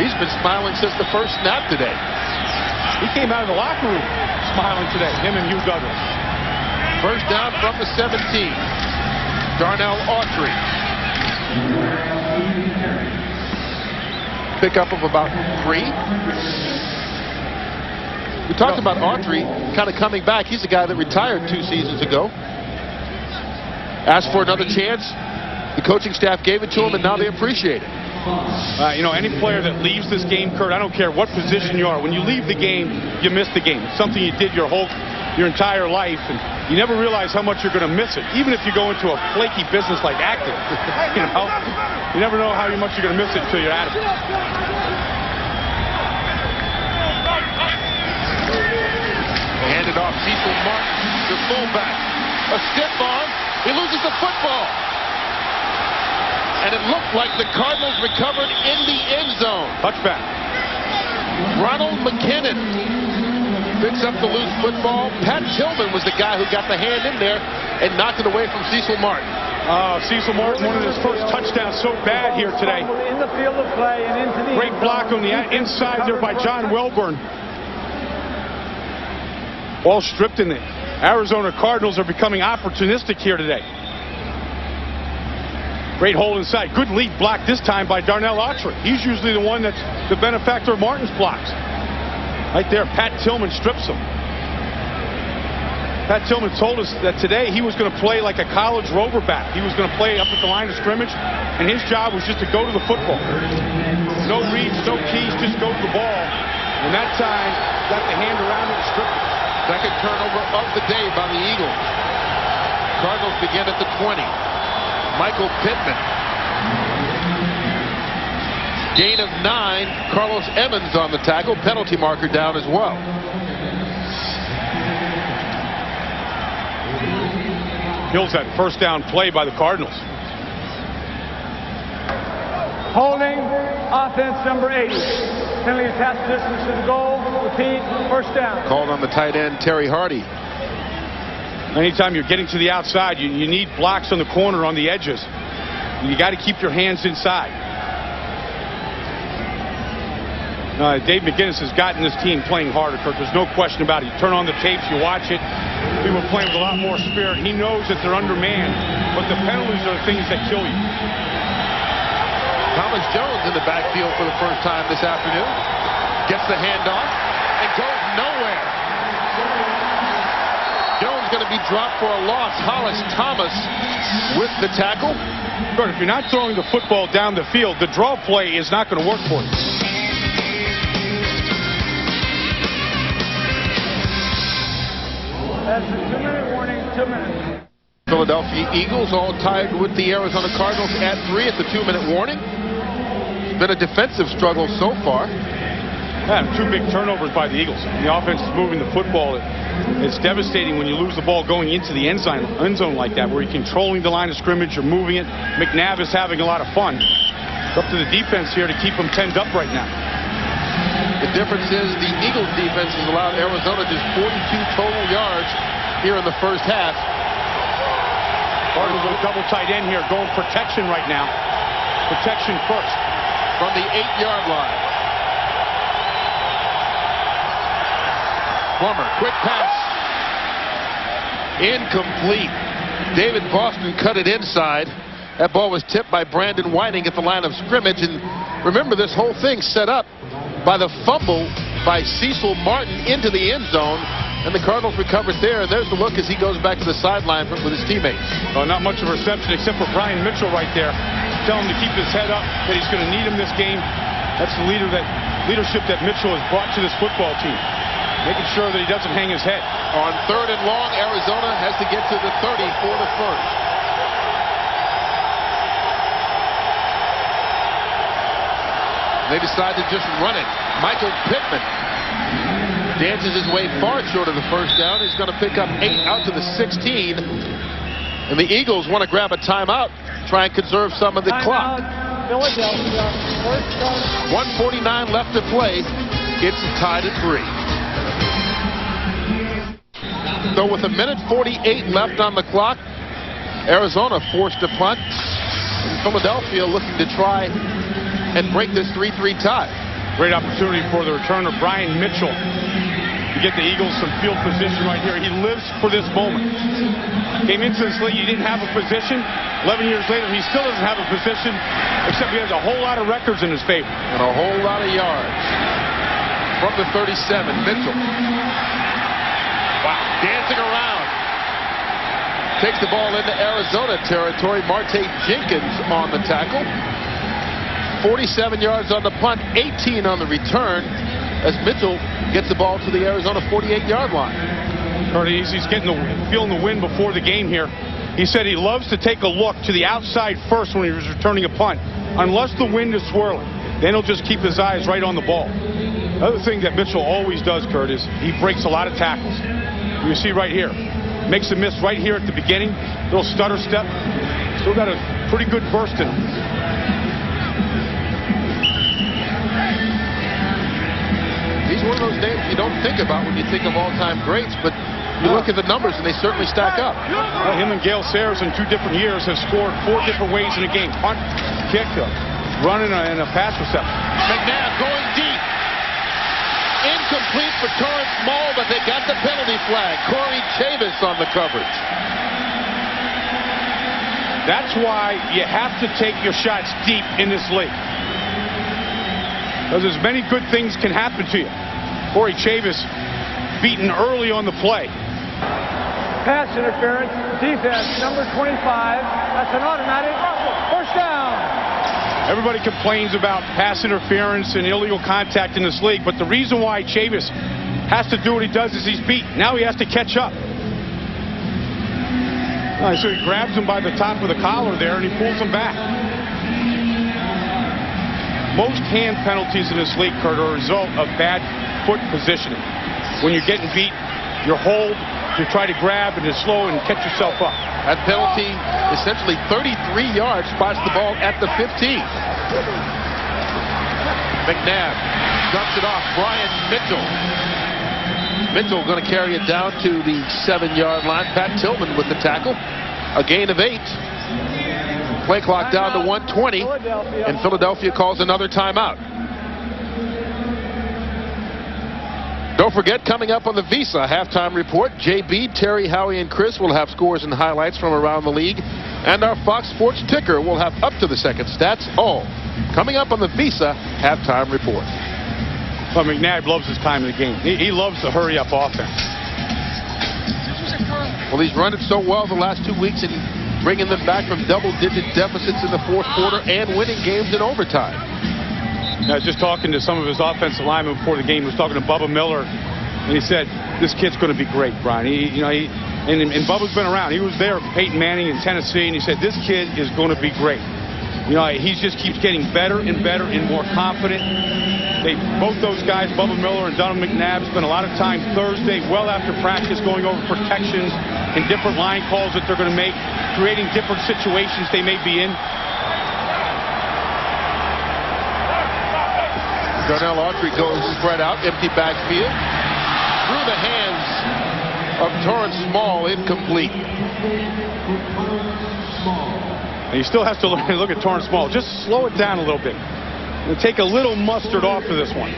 He's been smiling since the first snap today. He came out of the locker room smiling today, him and Hugh Douglas. First down from the 17. Darnell Autry. Pickup of about 3. We talked about Autry kind of coming back. He's the guy that retired 2 seasons ago. Asked for another chance. The coaching staff gave it to him, and now they appreciate it. You know, any player that leaves this game, Kurt, I don't care what position you are. When you leave the game, you miss the game. It's something you did your entire life, and you never realize how much you're going to miss it. Even if you go into a flaky business like acting, you never know how much you're going to miss it until you're out of it. Handed off Cecil Martin, the fullback. A stiff arm. He loses the football. And it looked like the Cardinals recovered in the end zone. Touchback. Ronald McKinnon picks up the loose football. Pat Tillman was the guy who got the hand in there and knocked it away from Cecil Martin. Cecil Martin wanted his first touchdown so bad here today. In the field of play and into the Great block on the inside there by John Wilbert. Ball stripped, and the Arizona Cardinals are becoming opportunistic here today. Great hole inside. Good lead block this time by Darnell Autry. He's usually the one that's the benefactor of Martin's blocks. Right there, Pat Tillman strips him. Pat Tillman told us that today he was going to play like a college rover back. He was going to play up at the line of scrimmage, and his job was just to go to the football. No reads, no keys, just go to the ball. And that time, got the hand around it and stripped it. Second turnover of the day by the Eagles. Cardinals begin at the 20. Michael Pittman. Gain of 9. Carlos Evans on the tackle. Penalty marker down as well. Kills that first down play by the Cardinals. holding, offense number 80. Penalty attached distance to the goal. Repeat, first down. Called on the tight end, Terry Hardy. Anytime you're getting to the outside, you need blocks on the corner, on the edges. You got to keep your hands inside. Dave McGinnis has gotten this team playing harder, Kurt. There's no question about it. You turn on the tapes, you watch it. People are playing with a lot more spirit. He knows that they're undermanned, but the penalties are the things that kill you. Thomas Jones in the backfield for the first time this afternoon. Gets the handoff and goes nowhere. Jones going to be dropped for a loss. Hollis Thomas with the tackle. Kurt, if you're not throwing the football down the field, the draw play is not going to work for you. That's a 2-minute warning, 2 minutes. Philadelphia Eagles all tied with the Arizona Cardinals at 3 at the 2-minute warning. It's been a defensive struggle so far. Yeah, 2 big turnovers by the Eagles. The offense is moving the football. It's devastating when you lose the ball going into the end zone like that, where you're controlling the line of scrimmage, you're moving it. McNabb is having a lot of fun. It's up to the defense here to keep them tenned up right now. The difference is the Eagles defense has allowed Arizona just 42 total yards here in the first half. Cardinals with a double tight end here, going protection right now. Protection first. From the 8-yard line. Plummer, quick pass. Incomplete. David Boston cut it inside. That ball was tipped by Brandon Whiting at the line of scrimmage. And remember, this whole thing set up by the fumble by Cecil Martin into the end zone. And the Cardinals recovered there. And there's the look as he goes back to the sideline with his teammates. Oh, not much of a reception except for Brian Mitchell right there. Tell him to keep his head up, that he's going to need him this game. That's the leadership that Mitchell has brought to this football team. Making sure that he doesn't hang his head. On 3rd and long, Arizona has to get to the 30 for the first. They decide to just run it. Michael Pittman dances his way far short of the first down. He's going to pick up 8 out to the 16. And the Eagles want to grab a timeout, try and conserve some of the clock. Philadelphia, first down. 1:49 left to play. It's tied at 3. So with 1:48 left on the clock, Arizona forced to punt. And Philadelphia looking to try and break this 3-3 tie. Great opportunity for the returner, Brian Mitchell, to get the Eagles some field position right here. He lives for this moment. Came into this league, he didn't have a position. 11 years later, he still doesn't have a position, except he has a whole lot of records in his favor. And a whole lot of yards. from the 37. Mitchell. Wow, dancing around. Takes the ball into Arizona territory. Marte Jenkins on the tackle. 47 yards on the punt, 18 on the return, as Mitchell gets the ball to the Arizona 48-yard line. He's feeling the wind before the game here. He said he loves to take a look to the outside first when he was returning a punt. Unless the wind is swirling, then he'll just keep his eyes right on the ball. The other thing that Mitchell always does, Kurt, is he breaks a lot of tackles. You see right here. Makes a miss right here at the beginning. Little stutter step. Still got a pretty good burst in him. He's one of those names you don't think about when you think of all-time greats, but you look at the numbers and they certainly stack up. Well, him and Gale Sayers in 2 different years have scored 4 different ways in a game. Punt, kick, running and a pass reception. McNabb going deep. Incomplete for Torrance Small, but they got the penalty flag. Corey Chavis on the coverage. That's why you have to take your shots deep in this league. Because as many good things can happen to you. Corey Chavis beaten early on the play. Pass interference, defense, number 25. That's an automatic first down. Everybody complains about pass interference and illegal contact in this league, but the reason why Chavis has to do what he does is he's beat. Now he has to catch up. So he grabs him by the top of the collar there and he pulls him back. Most hand penalties in this league, Kurt, are a result of bad foot positioning. When you're getting beat, you hold, you try to grab and you slow and catch yourself up. That penalty, essentially 33 yards, spots the ball at the 15. McNabb dumps it off. Brian Mitchell. Mitchell going to carry it down to the 7-yard line. Pat Tillman with the tackle. A gain of 8. Play clock down to 1:20, and Philadelphia calls another timeout. Don't forget, coming up on the Visa halftime report, JB, Terry, Howie, and Chris will have scores and highlights from around the league, and our Fox Sports ticker will have up-to-the-second stats, all coming up on the Visa halftime report. Well, McNabb loves his time in the game. He loves the hurry-up offense. Well, he's run it so well the last 2 weeks and bringing them back from double-digit deficits in the fourth quarter and winning games in overtime. I was just talking to some of his offensive linemen before the game. I was talking to Bubba Miller, and he said, this kid's going to be great, Brian. And Bubba's been around. He was there with Peyton Manning in Tennessee, and he said, this kid is going to be great. He just keeps getting better and better and more confident. Both those guys, Bubba Miller and Donovan McNabb, spent a lot of time Thursday, well after practice, going over protections and different line calls that they're going to make, creating different situations they may be in. Darnell Autry goes spread out, empty backfield. Through the hands of Torrance Small, incomplete. And he still has to look at Torrance Small. Just slow it down a little bit. And take a little mustard off of this one.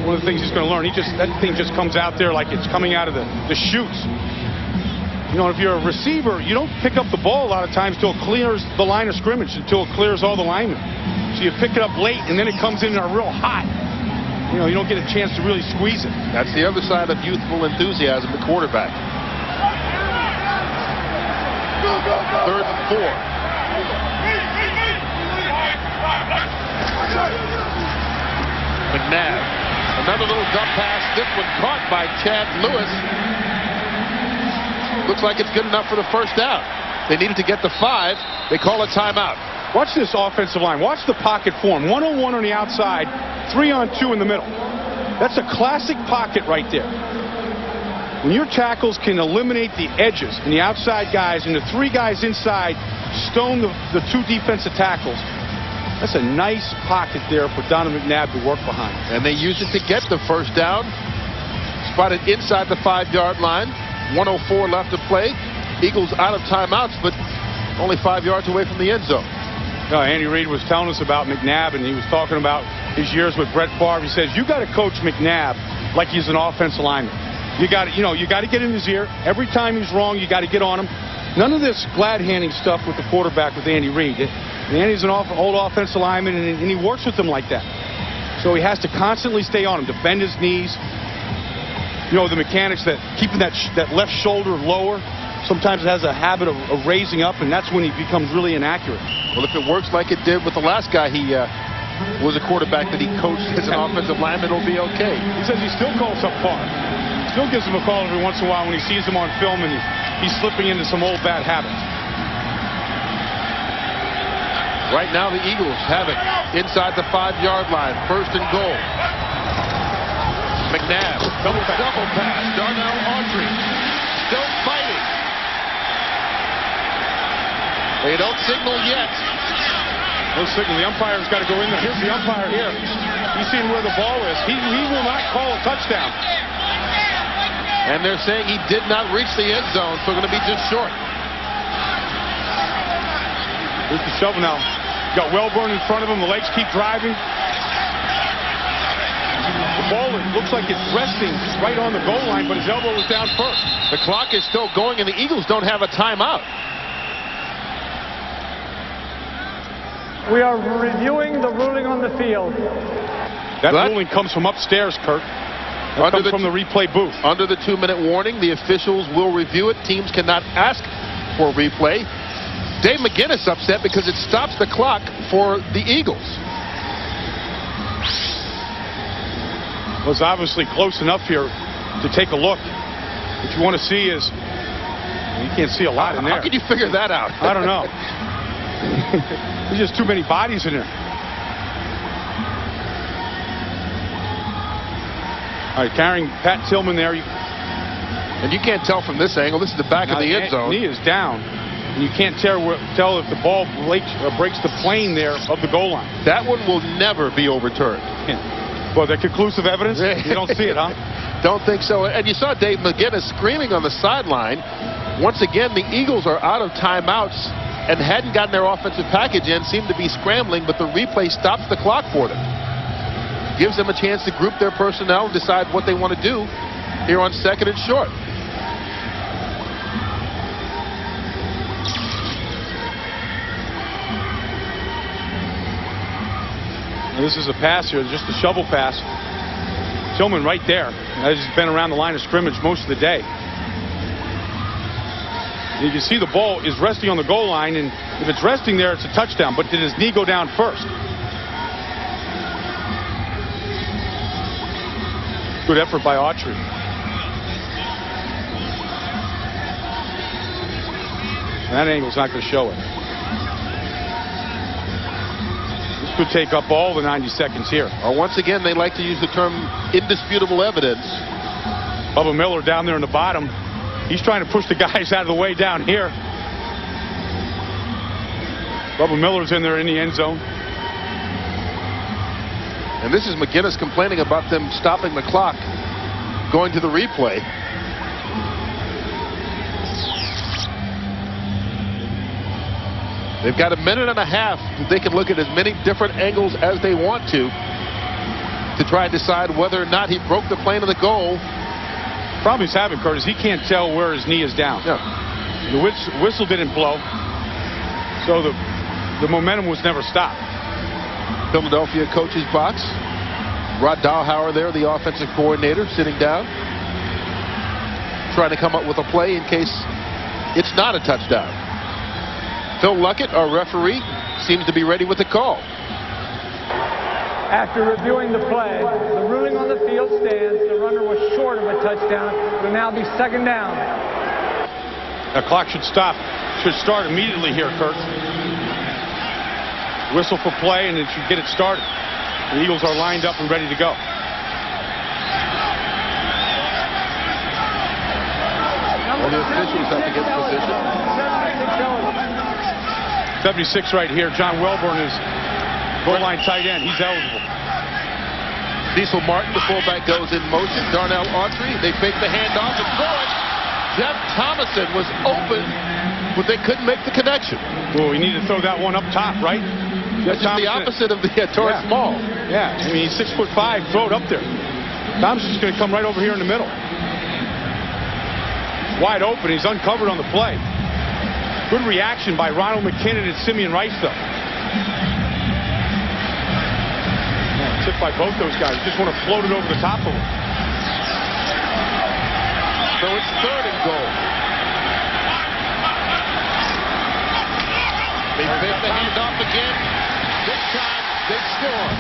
One of the things he's going to learn, that thing just comes out there like it's coming out of the chutes. If you're a receiver, you don't pick up the ball a lot of times until it clears the line of scrimmage, until it clears all the linemen. So you pick it up late, and then it comes in real hot. You don't get a chance to really squeeze it. That's the other side of youthful enthusiasm, the quarterback. 3rd and 4. McNabb. Another little dump pass. This one caught by Chad Lewis. Looks like it's good enough for the first down. They needed to get the 5. They call a timeout. Watch this offensive line. Watch the pocket form. 1-on-1 on the outside, 3-on-2 in the middle. That's a classic pocket right there. When your tackles can eliminate the edges and the outside guys and the 3 guys inside stone the 2 defensive tackles, that's a nice pocket there for Donovan McNabb to work behind. And they use it to get the first down. Spotted inside the 5-yard line. 1:04 left to play. Eagles out of timeouts, but only 5 yards away from the end zone. Andy Reid was telling us about McNabb, and he was talking about his years with Brett Favre. He says, you got to coach McNabb like he's an offensive lineman. You got to get in his ear. Every time he's wrong, you got to get on him. None of this glad-handing stuff with the quarterback with Andy Reid. Andy's an old offensive lineman, and he works with them like that. So he has to constantly stay on him, to bend his knees. You know, the mechanics that keeping that left shoulder lower. Sometimes it has a habit of raising up, and that's when he becomes really inaccurate. Well, if it works like it did with the last guy he was a quarterback that he coached as an offensive lineman, it'll be okay. He says he still calls up par. Still gives him a call every once in a while when he sees him on film and he's slipping into some old bad habits. Right now, the Eagles have it inside the 5-yard line. 1st and goal. McNabb. Double pass. Darnell Autry still fighting. They don't signal yet. No signal. The umpire's got to go in there. Here's the umpire here. He's seeing where the ball is. He will not call a touchdown. And they're saying he did not reach the end zone, so going to be just short. Here's the shovel now. Got Wilbert in front of him. The legs keep driving. The ball, it looks like it's resting right on the goal line, but his elbow was down first. The clock is still going, and the Eagles don't have a timeout. We are reviewing the ruling on the field. That ruling comes from upstairs, Kurt. That comes from the replay booth. Under the 2-minute warning, the officials will review it. Teams cannot ask for a replay. Dave McGinnis upset because it stops the clock for the Eagles. It was obviously close enough here to take a look. What you want to see is, you can't see a lot in there. How can you figure that out? I don't know. There's just too many bodies in there. All right, carrying Pat Tillman there. And you can't tell from this angle. This is the back of the end zone. Knee is down. And you can't tell if the ball breaks the plane there of the goal line. That one will never be overturned. Well, the conclusive evidence? You don't see it, huh? Don't think so. And you saw Dave McGinnis screaming on the sideline. Once again, the Eagles are out of timeouts and hadn't gotten their offensive package in, seemed to be scrambling, but the replay stops the clock for them. Gives them a chance to group their personnel and decide what they want to do here on 2nd and short. This is a pass here, just a shovel pass. Tillman right there. Has been around the line of scrimmage most of the day. You can see the ball is resting on the goal line, and if it's resting there, it's a touchdown. But did his knee go down first? Good effort by Autry. That angle's not going to show it. This could take up all the 90 seconds here. Once again, they like to use the term indisputable evidence. Bubba Miller down there in the bottom. He's trying to push the guys out of the way down here. Bubba Miller's in there in the end zone. And this is McGinnis complaining about them stopping the clock, going to the replay. They've got a minute and a half. They can look at as many different angles as they want to try and decide whether or not he broke the plane of the goal. Problem he's having, Curtis, he can't tell where his knee is down. Yeah. The whistle didn't blow, so the momentum was never stopped. Philadelphia coach's box. Rod Dahlhauer there, the offensive coordinator, sitting down, trying to come up with a play in case it's not a touchdown. Phil Luckett, our referee, seems to be ready with the call. After reviewing the play, the ruling on the field stands. The runner was short of a touchdown. It will now be 2nd down. The clock should stop. Should start immediately here, Kurt. Whistle for play, and it should get it started. The Eagles are lined up and ready to go. Well, the officials have to get in position. 76 right here. John Wilbert is goal line tight end. He's eligible. Cecil Martin, the fullback, goes in motion. Darnell Autry, they fake the handoff and throw it. Jeff Thomason was open, but they couldn't make the connection. Well, we need to throw that one up top, right? That's just the opposite of the Torres Small. Yeah, I mean, he's 6'5". Throw it up there. Thompson's going to come right over here in the middle. Wide open. He's uncovered on the play. Good reaction by Ronald McKinnon and Simeon Rice, though. hit by both those guys. Just want to float it over the top of them. So it's 3rd and goal. They fake the handoff again. This time they score.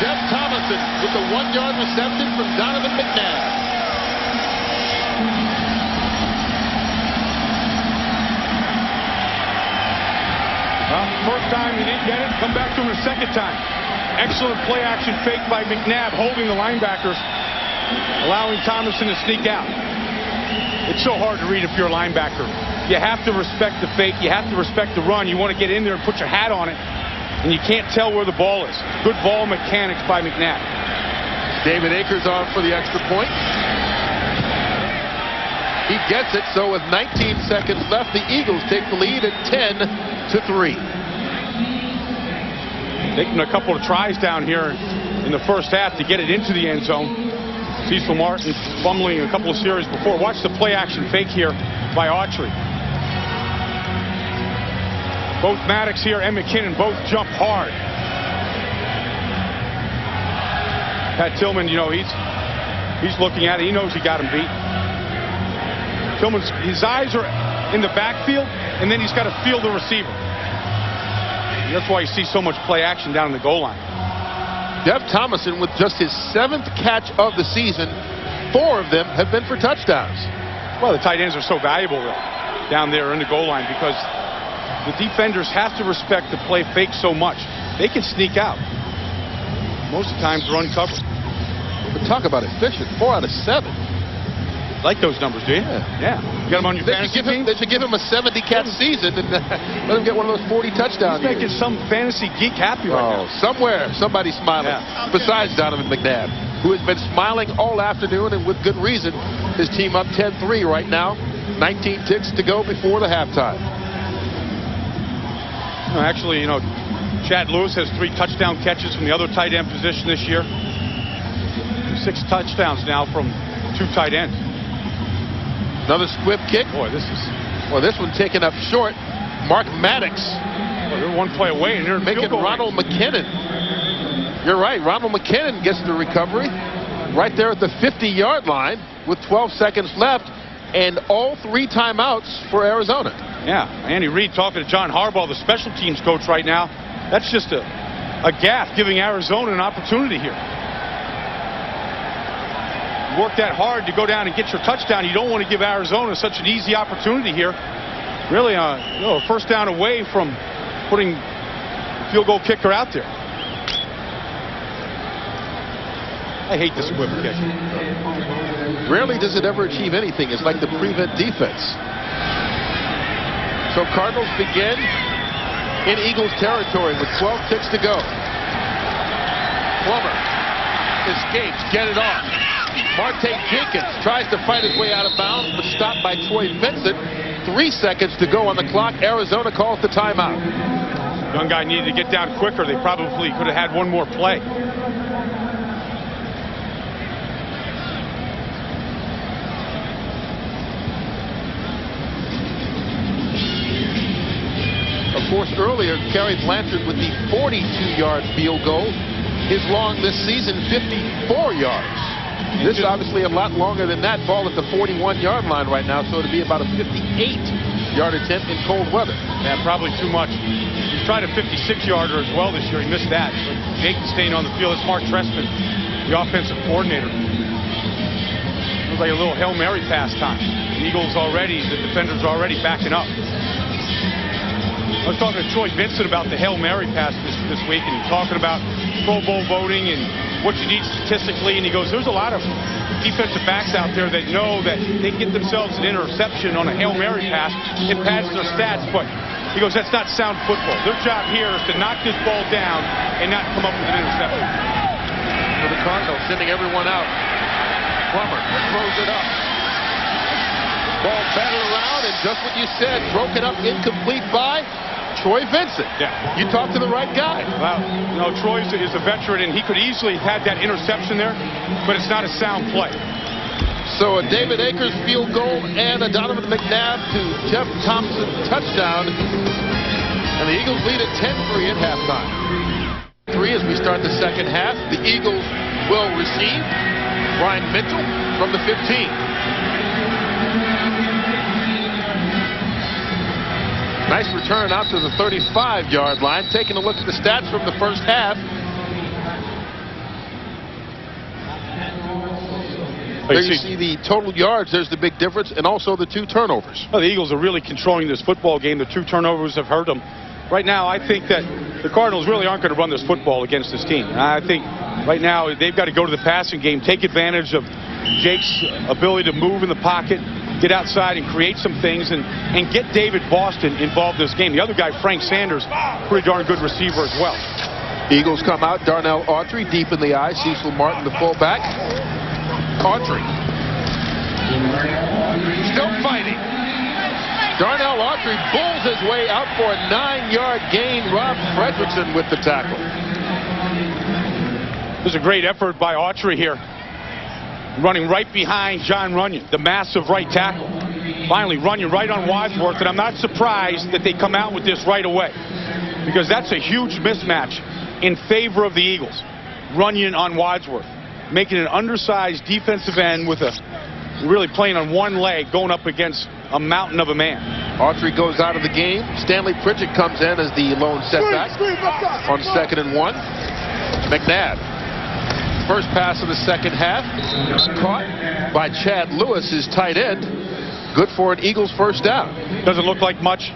Jeff Thomason with the 1-yard reception from Donovan McNabb. First time he didn't get it, come back to him a second time. Excellent play action fake by McNabb, holding the linebackers, allowing Thomason to sneak out. It's so hard to read if you're a linebacker. You have to respect the fake. You have to respect the run. You want to get in there and put your hat on it, and you can't tell where the ball is. Good ball mechanics by McNabb. David Akers on for the extra point. He gets it, so with 19 seconds left, the Eagles take the lead at 10-3. Taking a couple of tries down here in the first half to get it into the end zone. Cecil Martin fumbling a couple of series before. Watch the play action fake here by Autry. Both Maddox here and McKinnon both jump hard. Pat Tillman, you know, he's looking at it. He knows he got him beat. Tillman's, his eyes are in the backfield, and then he's got to feel the receiver. That's why you see so much play action down in the goal line. Jeff Thomason with just his 7th catch of the season. 4 of them have been for touchdowns. Well, the tight ends are so valuable down there in the goal line because the defenders have to respect the play fake so much. They can sneak out. Most of the times run cover. But talk about efficient. 4 out of 7. Like those numbers, do you? Yeah. You got him on your fantasy team? They should give him a 70-catch season and let him get one of those 40 touchdowns. He's making some fantasy geek happy right now. Somewhere, somebody's smiling. Yeah. Besides Donovan McNabb, who has been smiling all afternoon and with good reason. His team up 10-3 right now. 19 ticks to go before the halftime. Actually, you know, Chad Lewis has 3 touchdown catches from the other tight end position this year. 6 touchdowns now from 2 tight ends. Another squib kick. Boy, this one taken up short. Mark Maddox. Well, they're 1 play away, and they're making Ronald McKinnon. You're right. Ronald McKinnon gets the recovery right there at the 50-yard line with 12 seconds left, and all 3 timeouts for Arizona. Yeah, Andy Reid talking to John Harbaugh, the special teams coach right now. That's just a gaffe, giving Arizona an opportunity here. Work that hard to go down and get your touchdown. You don't want to give Arizona such an easy opportunity here. Really, you know, a first down away from putting field goal kicker out there. I hate this whip kick. Rarely does it ever achieve anything. It's like the prevent defense. So Cardinals begin in Eagles territory with 12 ticks to go. Plummer escapes, get it off. Marte Jenkins tries to fight his way out of bounds, but stopped by Troy Vincent. 3 seconds to go on the clock. Arizona calls the timeout. Young guy needed to get down quicker. They probably could have had one more play. Of course, earlier, Kerry Blanchard with the 42-yard field goal. His long this season, 54 yards. This is obviously a lot longer than that. Ball at the 41-yard line right now, so it'd be about a 58-yard attempt in cold weather. Yeah, probably too much. He's tried a 56-yarder as well this year. He missed that. But Jake staying on the field. It's Mark Trestman, the offensive coordinator. Looks like a little Hail Mary pass time. The Eagles already, the defenders are already backing up. I was talking to Troy Vincent about the Hail Mary pass this week, and he's talking about Pro Bowl voting and what you need statistically, and he goes, there's a lot of defensive backs out there that know that they get themselves an interception on a Hail Mary pass. It pads their stats, but he goes, that's not sound football. Their job here is to knock this ball down and not come up with an interception. For the Cardinals, sending everyone out. Plummer throws it up. Ball batted around, and just what you said, broken up, incomplete by Troy Vincent. Yeah. You talked to the right guy. Well, you know, Troy is a veteran, and he could easily have had that interception there, but it's not a sound play. So a David Akers field goal and a Donovan McNabb to Jeff Thompson touchdown. And the Eagles lead at 10-3 at halftime. 3 as we start the second half. The Eagles will receive. Brian Mitchell from the 15. Nice return out to the 35-yard line. Taking a look at the stats from the first half. There you see the total yards. There's the big difference, and also the 2 turnovers. Well, the Eagles are really controlling this football game. The 2 turnovers have hurt them. Right now, I think that the Cardinals really aren't going to run this football against this team. I think right now they've got to go to the passing game, take advantage of Jake's ability to move in the pocket, get outside and create some things, and get David Boston involved in this game. The other guy, Frank Sanders, pretty darn good receiver as well. Eagles come out. Darnell Autry deep in the eye. Cecil Martin, the fullback. Autry still fighting. Darnell Autry bulls his way out for a 9-yard gain. Rob Fredrickson with the tackle. There's a great effort by Autry here, running right behind John Runyon, the massive right tackle. Finally, Runyon right on Wadsworth, and I'm not surprised that they come out with this right away, because that's a huge mismatch in favor of the Eagles. Runyon on Wadsworth, making an undersized defensive end with a really playing on one leg, going up against a mountain of a man. Autry goes out of the game. Stanley Pritchett comes in as the lone setback on 2nd and 1. McNabb. First pass of the second half was caught by Chad Lewis, his tight end. Good for an Eagles first down. Doesn't look like much.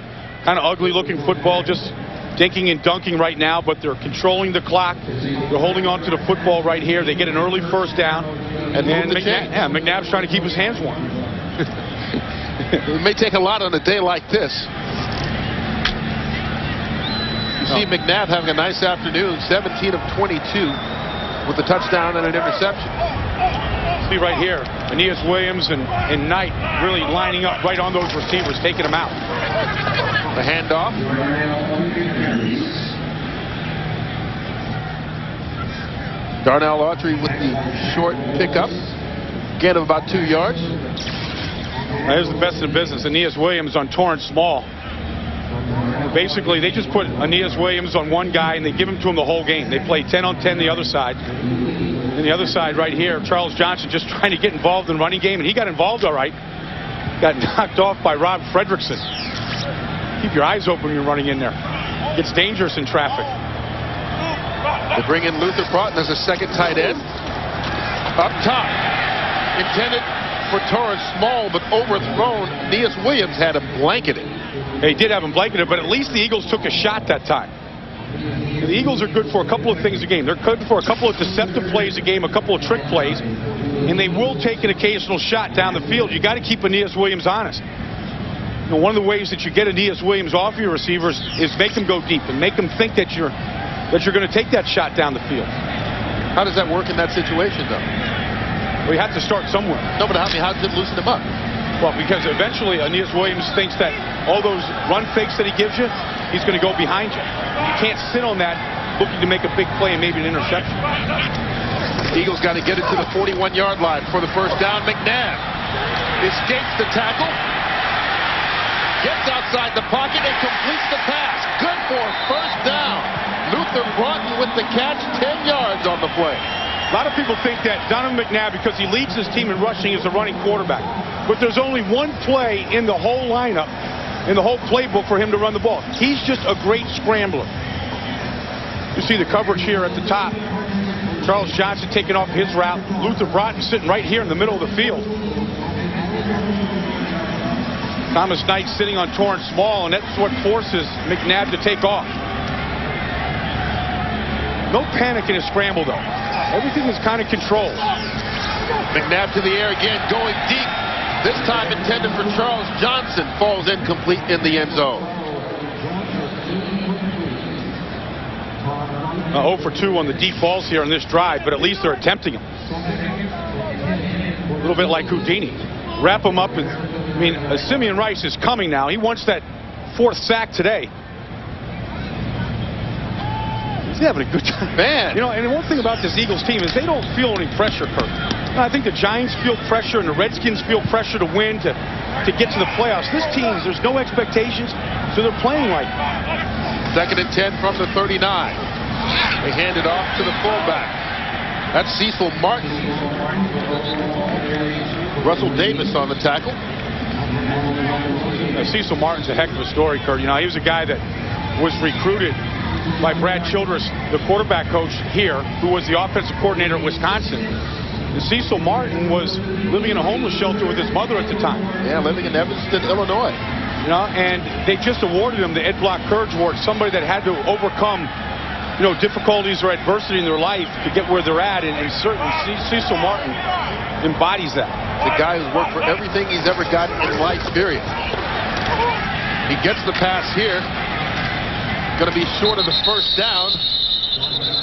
Kind of ugly looking football, just dinking and dunking right now, but they're controlling the clock. They're holding on to the football right here. They get an early first down. And McNabb's trying to keep his hands warm. It may take a lot on a day like this. You see McNabb having a nice afternoon, 17 of 22 with a touchdown and an interception. See right here, Aeneas Williams and Knight really lining up right on those receivers, taking them out. The handoff. Darnell Autry with the short pickup. Gain of about 2 yards. Here's the best in business. Aeneas Williams on Torrance Small. Basically, they just put Aeneas Williams on one guy, and they give him to him the whole game. They play 10 on 10 the other side. And the other side right here, Charles Johnson just trying to get involved in the running game, and he got involved all right. Got knocked off by Rob Fredrickson. Keep your eyes open when you're running in there. Gets dangerous in traffic. They bring in Luther Broughton as a second tight end. Up top. Intended for Torrance Small, but overthrown. Aeneas Williams had him blanketed. They did have him blanketed, but at least the Eagles took a shot that time. And the Eagles are good for a couple of things a game. They're good for a couple of deceptive plays a game, a couple of trick plays, and they will take an occasional shot down the field. You got to keep Aeneas Williams honest. You know, one of the ways that you get Aeneas Williams off your receivers is make them go deep and make them think that you're going to take that shot down the field. How does that work in that situation, though? Well, you have to start somewhere. No, but how does it loosen them up? Well, because eventually Aeneas Williams thinks that all those run fakes that he gives you, he's going to go behind you. You can't sit on that looking to make a big play and maybe an interception. Eagles got to get it to the 41-yard line for the first down. McNabb escapes the tackle, gets outside the pocket, and completes the pass. Good for first down. Luther Broughton with the catch, 10 yards on the play. A lot of people think that Donovan McNabb, because he leads his team in rushing, is a running quarterback. But there's only one play in the whole lineup, in the whole playbook for him to run the ball. He's just a great scrambler. You see the coverage here at the top. Charles Johnson taking off his route. Luther Broughton sitting right here in the middle of the field. Thomas Knight sitting on Torrance Small, and that's what forces McNabb to take off. No panic in his scramble, though. Everything is kind of controlled. McNabb to the air again, going deep. This time intended for Charles Johnson. Falls incomplete in the end zone. 0 for 2 on the deep balls here on this drive, but at least they're attempting them. A little bit like Houdini. Wrap them up. And, I mean, Simeon Rice is coming now. He wants that 4th sack today. He's having a good time. Man. You know, and one thing about this Eagles team is they don't feel any pressure, Kirk. I think the Giants feel pressure and the Redskins feel pressure to win, to get to the playoffs. This team, there's no expectations, so they're playing like it. 2nd and 10 from the 39. They hand it off to the fullback. That's Cecil Martin. Russell Davis on the tackle. Cecil Martin's a heck of a story, Kurt. You know, he was a guy that was recruited by Brad Childress, the quarterback coach here, who was the offensive coordinator at Wisconsin. And Cecil Martin was living in a homeless shelter with his mother at the time. Yeah, living in Evanston, Illinois. You know, and they just awarded him the Ed Block Courage Award, somebody that had to overcome, you know, difficulties or adversity in their life to get where they're at, and certainly Cecil Martin embodies that. The guy who's worked for everything he's ever gotten in life, period. He gets the pass here. Going to be short of the first down.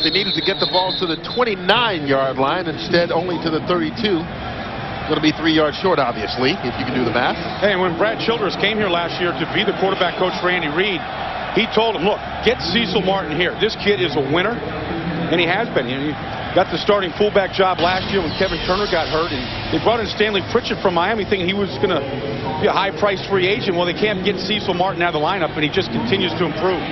They needed to get the ball to the 29-yard line, instead only to the 32. Going to be 3 yards short, obviously, if you can do the math. Hey, when Brad Childress came here last year to be the quarterback coach for Andy Reid, he told him, look, get Cecil Martin here. This kid is a winner, and he has been. You know, he got the starting fullback job last year when Kevin Turner got hurt, and they brought in Stanley Pritchett from Miami thinking he was going to be a high-priced free agent. Well, they can't get Cecil Martin out of the lineup, and he just continues to improve.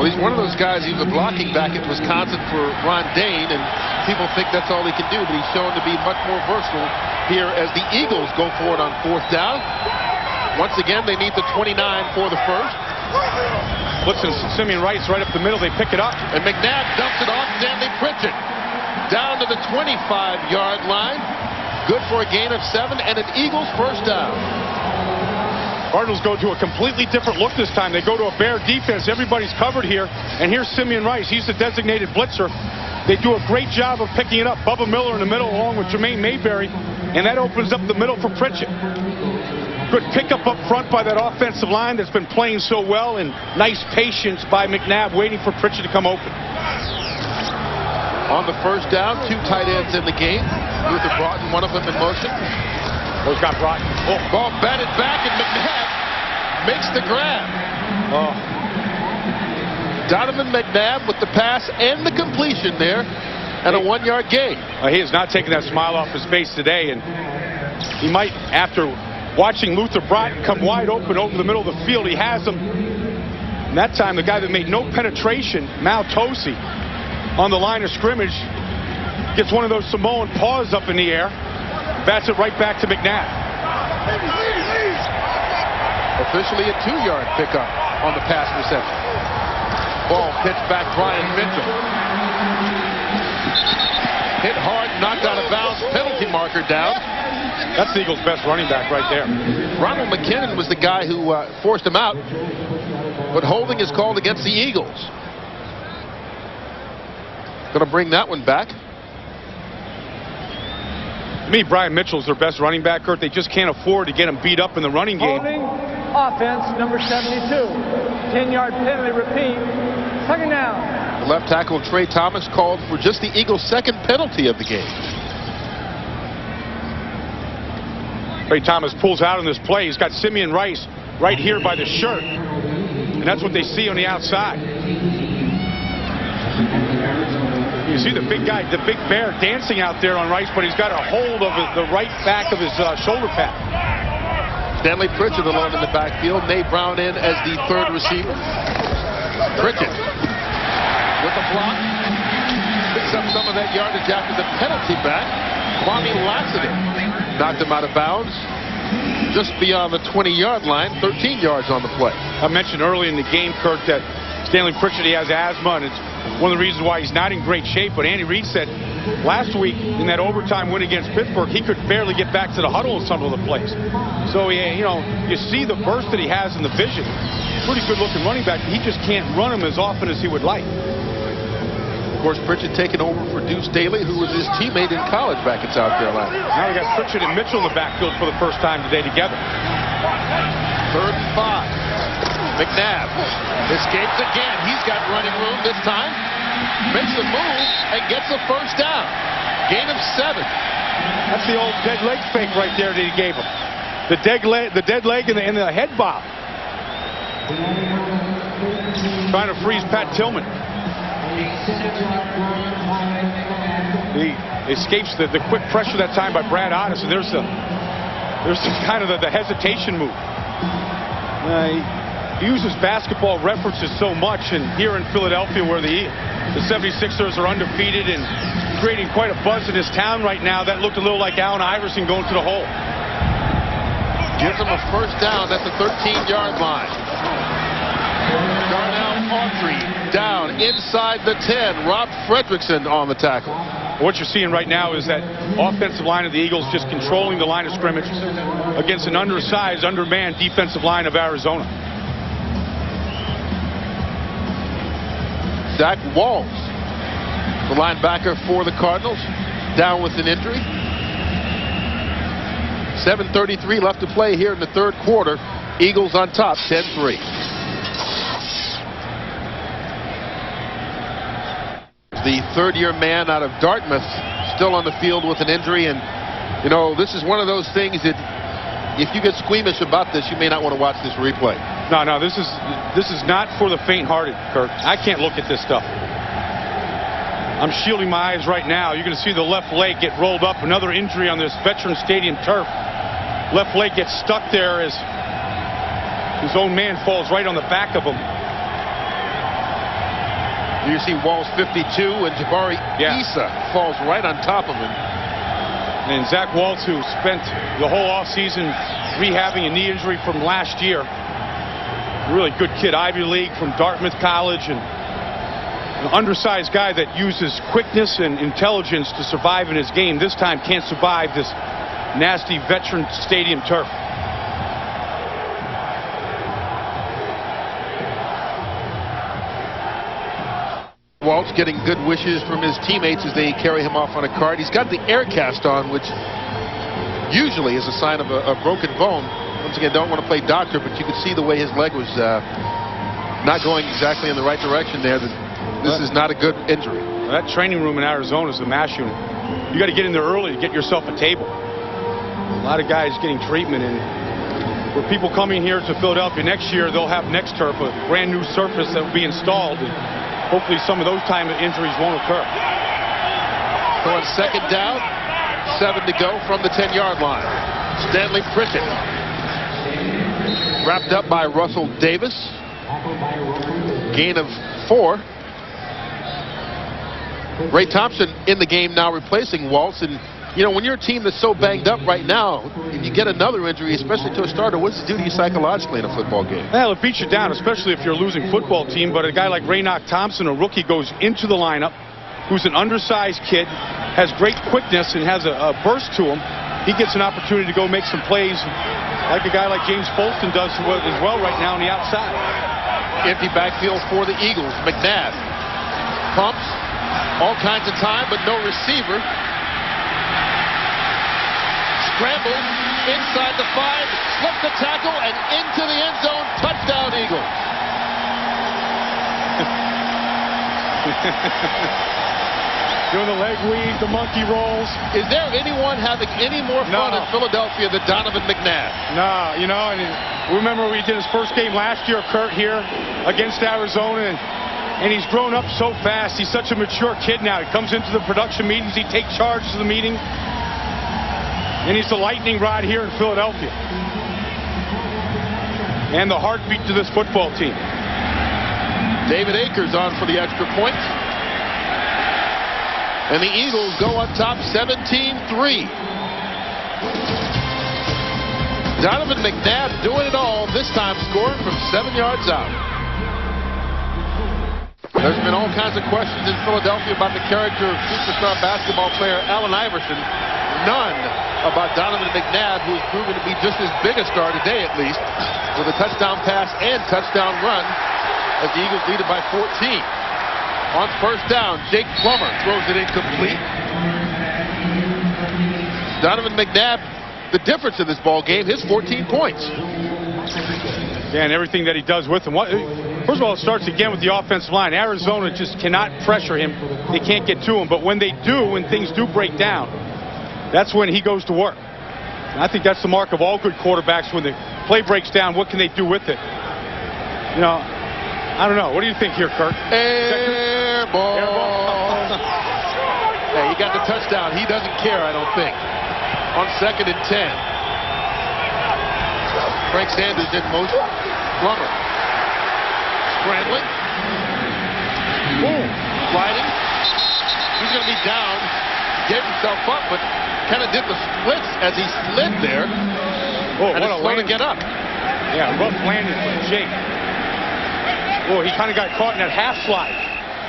Well, he's one of those guys. He was blocking back at Wisconsin for Ron Dane, and people think that's all he can do, but he's shown to be much more versatile here as the Eagles go for it on fourth down. Once again, they need the 29 for the first. Listen, Simeon Rice right up the middle. They pick it up. And McNabb dumps it off Stanley Pritchett. Down to the 25-yard line. Good for a gain of 7 and an Eagles first down. Cardinals go to a completely different look this time. They go to a bear defense. Everybody's covered here. And here's Simeon Rice. He's the designated blitzer. They do a great job of picking it up. Bubba Miller in the middle along with Jermaine Mayberry. And that opens up the middle for Pritchett. Good pickup up front by that offensive line that's been playing so well. And nice patience by McNabb waiting for Pritchett to come open. On the first down, 2 tight ends in the game. Luther Broughton, one of them in motion. Those got Broughton. Oh, ball batted back, and McNabb makes the grab. Oh. Donovan McNabb with the pass and the completion there, and a 1-yard gain. He has not taken that smile off his face today, and he might, after watching Luther Broughton come wide open over the middle of the field, he has him. And that time, the guy that made no penetration, Mal Tosi, on the line of scrimmage, gets one of those Samoan paws up in the air. Bats it right back to McNabb. Officially a 2-yard pickup on the pass reception. Ball pitched back Brian Mitchell. Hit hard, knocked out of bounds, penalty marker down. That's the Eagles' best running back right there. Ronald McKinnon was the guy who forced him out, but holding is called against the Eagles. Going to bring that one back. To me, Brian Mitchell's their best running back, Kurt. They just can't afford to get him beat up in the running game. Holding offense, number 72. 10-yard penalty, repeat. Second down. The left tackle, Trey Thomas, called for just the Eagles' second penalty of the game. Trey Thomas pulls out on this play. He's got Simeon Rice right here by the shirt. And that's what they see on the outside. You see the big guy, the big bear, dancing out there on Rice, but he's got a hold of the right back of his shoulder pad. Stanley Pritchett alone in the backfield. Nate Brown in as the third receiver. Pritchett with a block. Picks up some of that yardage after the penalty back. Kwame Lassiter knocked him out of bounds just beyond the 20-yard line. 13 yards on the play. I mentioned early in the game, Kurt, that Stanley Pritchett, he has asthma, and it's one of the reasons why he's not in great shape. But Andy Reid said last week in that overtime win against Pittsburgh, he could barely get back to the huddle in some of the plays. So, you know, you see the burst that he has in the vision. Pretty good-looking running back. He just can't run him as often as he would like. Of course, Pritchett taking over for Deuce Staley, who was his teammate in college back in South Carolina. Now we got Pritchett and Mitchell in the backfield for the first time today together. 3rd and 5. McNabb escapes again. He's got running room this time. Makes the move and gets the first down. Gain of 7. That's the old dead leg fake right there that he gave him. The dead leg and the head bob. Trying to freeze Pat Tillman. He escapes the quick pressure that time by Brad Otis, and there's kind of the hesitation move. He uses basketball references so much, and here in Philadelphia, where the The 76ers are undefeated and creating quite a buzz in this town right now. That looked a little like Allen Iverson going to the hole. Gives him a first down at the 13-yard line. Darnell Autry down inside the 10. Rob Fredrickson on the tackle. What you're seeing right now is that offensive line of the Eagles just controlling the line of scrimmage against an undersized, undermanned defensive line of Arizona. Zach Walls, the linebacker for the Cardinals, down with an injury. 7:33 left to play here in the third quarter. Eagles on top, 10-3. The third-year man out of Dartmouth still on the field with an injury. And, you know, this is one of those things that if you get squeamish about this, you may not want to watch this replay. No, this is not for the faint-hearted, Kirk. I can't look at this stuff. I'm shielding my eyes right now. You're going to see the left leg get rolled up. Another injury on this Veterans Stadium turf. Left leg gets stuck there as his own man falls right on the back of him. You see Walls 52 and Jabari Issa falls right on top of him. And Zach Waltz, who spent the whole offseason rehabbing a knee injury from last year. A really good kid, Ivy League from Dartmouth College, and an undersized guy that uses quickness and intelligence to survive in his game. This time can't survive this nasty Veteran Stadium turf. Waltz getting good wishes from his teammates as they carry him off on a cart. He's got the air cast on, which usually is a sign of a broken bone. Once again, don't want to play doctor, but you could see the way his leg was not going exactly in the right direction there. This is not a good injury. That training room in Arizona is a mass unit. You got to get in there early to get yourself a table. A lot of guys getting treatment, and for people coming here to Philadelphia next year, they'll have next turf, a brand new surface that will be installed. And hopefully some of those time injuries won't occur. So on second down, 7 to go from the 10-yard line. Stanley Pritchett. Wrapped up by Russell Davis. Gain of 4. Ray Thompson in the game now replacing Waltz. And, you know, when you're a team that's so banged up right now, if you get another injury, especially to a starter, what does it do to you psychologically in a football game? Well, it beats you down, especially if you're a losing football team. But a guy like Raynoch Thompson, a rookie, goes into the lineup, who's an undersized kid, has great quickness and has a burst to him. He gets an opportunity to go make some plays like a guy like James Folston does as well right now on the outside. Empty backfield for the Eagles. McNabb pumps, all kinds of time, but no receiver. Scrambles inside the 5, slips the tackle, and into the end zone. Touchdown, Eagles. Doing the leg weave, the monkey rolls. Is there anyone having any more fun in Philadelphia than Donovan McNabb? No, you know, and remember we did his first game last year, Kurt, here against Arizona, and he's grown up so fast. He's such a mature kid now. He comes into the production meetings, he takes charge of the meeting, and he's the lightning rod here in Philadelphia. And the heartbeat to this football team. David Akers on for the extra point. And the Eagles go on top 17-3. Donovan McNabb doing it all, this time scoring from 7 yards out. There's been all kinds of questions in Philadelphia about the character of superstar basketball player Allen Iverson. None about Donovan McNabb, who has proven to be just as big a star today at least, with a touchdown pass and touchdown run as the Eagles lead it by 14. On first down, Jake Plummer throws it incomplete. Donovan McNabb, the difference in this ball game, his 14 points. Yeah, and everything that he does with him. First of all, it starts again with the offensive line. Arizona just cannot pressure him. They can't get to him. But when they do, when things do break down, that's when he goes to work. And I think that's the mark of all good quarterbacks. When the play breaks down, what can they do with it? You know, I don't know. What do you think here, Kirk? Air ball. Hey, he got the touchdown. He doesn't care, I don't think. On 2nd and 10. Frank Sanders in motion. Plummer. Scrambling. Boom. sliding. He's going to be down. Gave himself up, but kind of did the splits as he slid there. Oh, and what a slow to landing. get up. Yeah, rough landing for Jake. Oh, he kind of got caught in that half slide.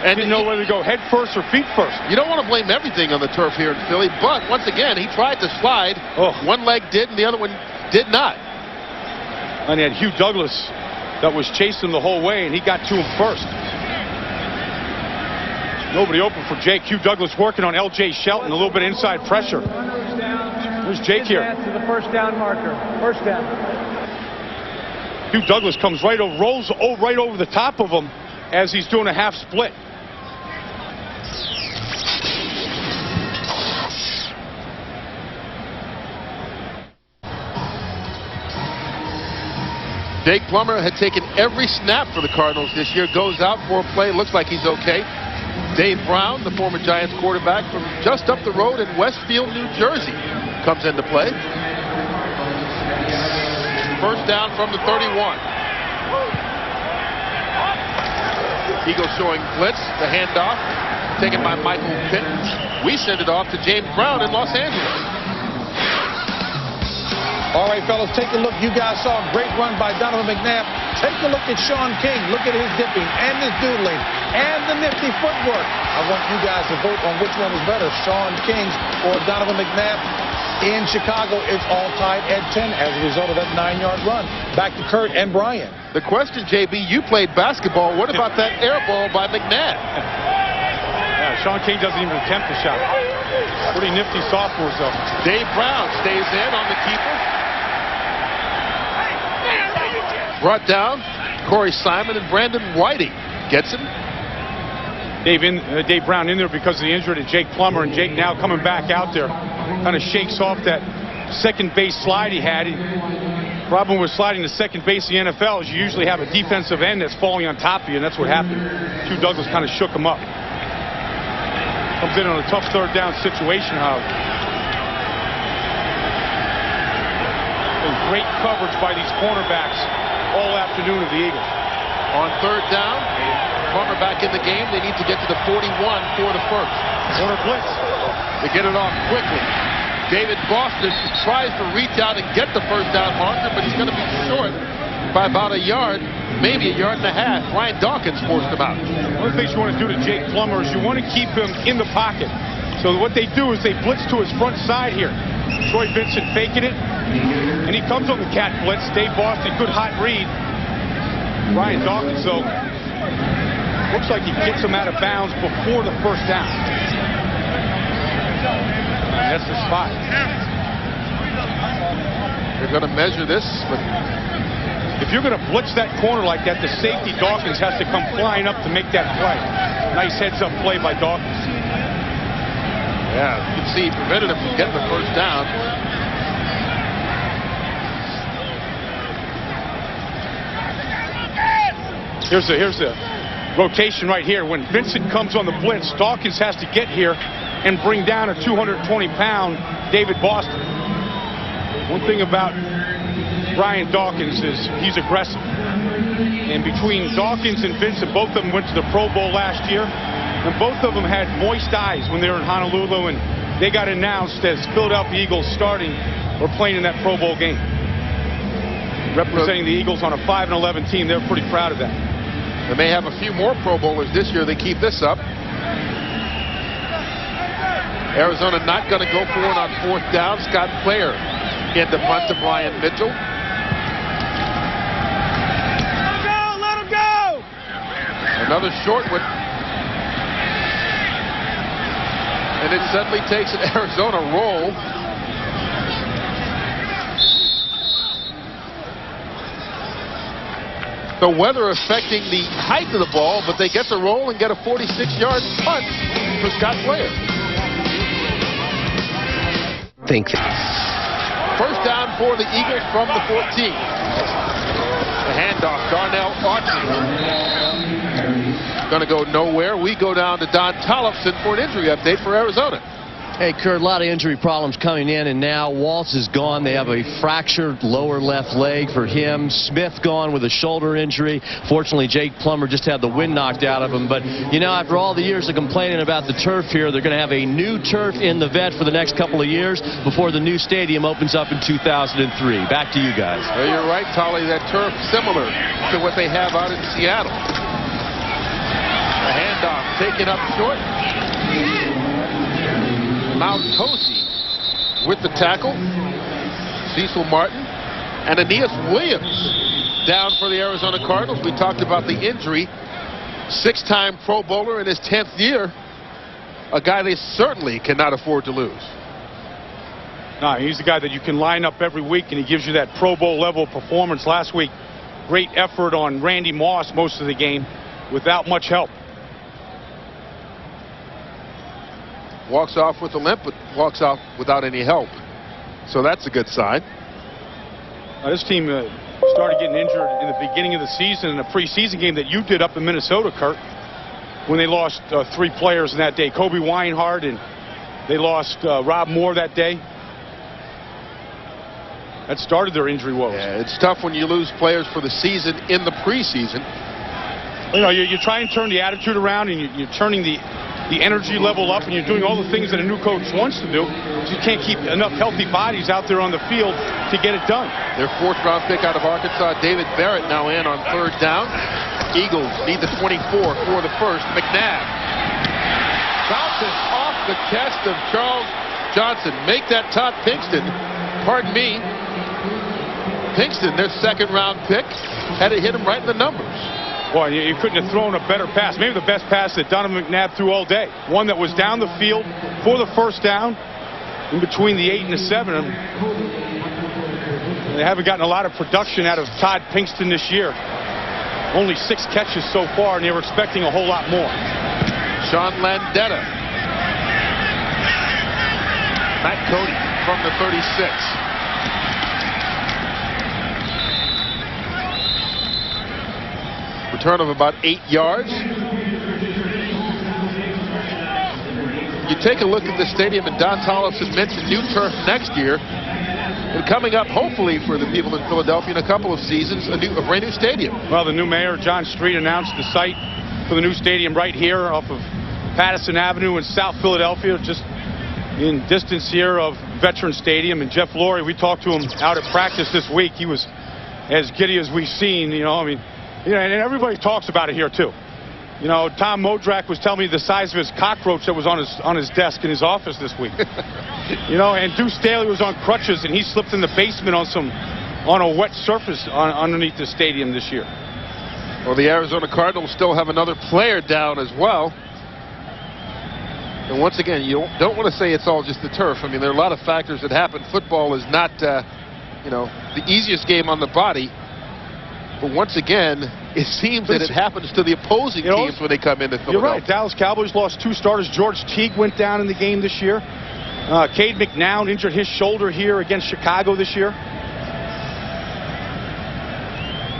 And didn't know whether to go head first or feet first. You don't want to blame everything on the turf here in Philly, but once again, he tried to slide. Oh. One leg did, and the other one did not. And he had Hugh Douglas that was chasing him the whole way, and he got to him first. Nobody open for Jake. Hugh Douglas working on L.J. Shelton, a little bit of inside pressure. There's Jake here. To the first down marker. First down. Hugh Douglas comes right over, rolls right over the top of him as he's doing a half split. Jake Plummer had taken every snap for the Cardinals this year. Goes out for a play. Looks like he's okay. Dave Brown, the former Giants quarterback from just up the road in Westfield, New Jersey, comes into play. First down from the 31. Eagles showing blitz. The handoff taken by Michael Pitt. We send it off to James Brown in Los Angeles. All right, fellas, take a look. You guys saw a great run by Donovan McNabb. Take a look at Sean King. Look at his dipping and his doodling and the nifty footwork. I want you guys to vote on which one is better, Sean King or Donovan McNabb. In Chicago, it's all tied at 10 as a result of that 9-yard run. Back to Kurt and Brian. The question, JB, you played basketball. What about that air ball by McNabb? Yeah, Sean King doesn't even attempt the shot. Pretty nifty sophomores, though. Dave Brown stays in on the keeper. Brought down. Corey Simon and Brandon Whiting gets him. Dave Brown in there because of the injury to Jake Plummer, and Jake now coming back out there. Kind of shakes off that second base slide he had. Problem with sliding to second base in the NFL is you usually have a defensive end that's falling on top of you, and that's what happened. Hugh Douglas kind of shook him up. Comes in on a tough third down situation, however. And great coverage by these cornerbacks all afternoon of the Eagles. On third down, Plummer back in the game. They need to get to the 41 for the first. Corner blitz. They get it off quickly. David Boston tries to reach out and get the first down marker, but he's going to be short by about a yard, maybe a yard and a half. Ryan Dawkins forced him out. One of the things you want to do to Jake Plummer is you want to keep him in the pocket. So what they do is they blitz to his front side here. Troy Vincent faking it, and he comes on the cat blitz. Dave Boston, good hot read. Ryan Dawkins, though, looks like he gets him out of bounds before the first down. And that's the spot. They're going to measure this, but if you're going to blitz that corner like that, the safety Dawkins has to come flying up to make that play. Nice heads-up play by Dawkins. yeah, you can see he prevented him from getting the first down. Here's the rotation right here. When Vincent comes on the blitz, Dawkins has to get here and bring down a 220-pound David Boston. One thing about Brian Dawkins is he's aggressive. And between Dawkins and Vincent, both of them went to the Pro Bowl last year. And both of them had moist eyes when they were in Honolulu, and they got announced as Philadelphia Eagles starting or playing in that Pro Bowl game. Representing the Eagles on a 5-11 team, they're pretty proud of that. They may have a few more Pro Bowlers this year. They keep this up. Arizona not going to go for it on fourth down. Scott Player in the punt to Brian Mitchell. Let him go! Another short one. And it suddenly takes an Arizona roll. The weather affecting the height of the ball, but they get the roll and get a 46-yard punt for Scott Player. First down for the Eagles from the 14. The handoff, Darnell Autry. Going to go nowhere. We go down to Don Tollefson for an injury update for Arizona. Hey, Kurt, a lot of injury problems coming in, and now Waltz is gone. They have a fractured lower left leg for him. Smith gone with a shoulder injury. Fortunately, Jake Plummer just had the wind knocked out of him. But, you know, after all the years of complaining about the turf here, they're going to have a new turf in the vet for the next couple of years before the new stadium opens up in 2003. Back to you guys. Well, you're right, Tolly. That turf similar to what they have out in Seattle. The handoff taken up short. Tosi with the tackle. Cecil Martin and Aeneas Williams down for the Arizona Cardinals. We talked about the injury. 6-time Pro Bowler in his 10th year. A guy they certainly cannot afford to lose. No, he's the guy that you can line up every week, and he gives you that Pro Bowl level performance. Last week, great effort on Randy Moss most of the game without much help. Walks off with a limp, but walks off without any help. So that's a good sign. This team started getting injured in the beginning of the season in a preseason game that you did up in Minnesota, Kurt, when they lost 3 players in that day. Kobe Weinhardt, and they lost Rob Moore that day. That started their injury woes. Yeah, it's tough when you lose players for the season in the preseason. You know, you try and turn the attitude around, and you're turning the energy level up, and you're doing all the things that a new coach wants to do. You can't keep enough healthy bodies out there on the field to get it done. Their 4th-round pick out of Arkansas, David Barrett, now in on 3rd down. Eagles need the 24 for the first. McNabb bounces off the chest of Charles Johnson. Make that Todd Pinkston. Pardon me. Pinkston, their 2nd-round pick, had to hit him right in the numbers. Boy, you couldn't have thrown a better pass. Maybe the best pass that Donovan McNabb threw all day. One that was down the field for the first down in between the 8 and the 7. They haven't gotten a lot of production out of Todd Pinkston this year. Only 6 catches so far, and they were expecting a whole lot more. Sean Landetta. Matt Cody from the 36. Return of about 8 yards. You take a look at the stadium, and Don Tollefson mentioned new turf next year. And coming up, hopefully, for the people in Philadelphia in a couple of seasons, a brand new stadium. Well, the new mayor, John Street, announced the site for the new stadium right here off of Patterson Avenue in South Philadelphia, just in distance here of Veterans Stadium. And Jeff Lurie, we talked to him out at practice this week. He was as giddy as we've seen, you know, I mean, you know, and everybody talks about it here, too. You know, Tom Modrak was telling me the size of his cockroach that was on his desk in his office this week. You know, and Deuce Staley was on crutches, and he slipped in the basement on a wet surface underneath the stadium this year. Well, the Arizona Cardinals still have another player down as well. And once again, you don't want to say it's all just the turf. I mean, there are a lot of factors that happen. Football is not, you know, the easiest game on the body. But once again, it seems that it happens to the opposing teams when they come into Philadelphia. You're right. Dallas Cowboys lost 2 starters. George Teague went down in the game this year. Cade McNown injured his shoulder here against Chicago this year.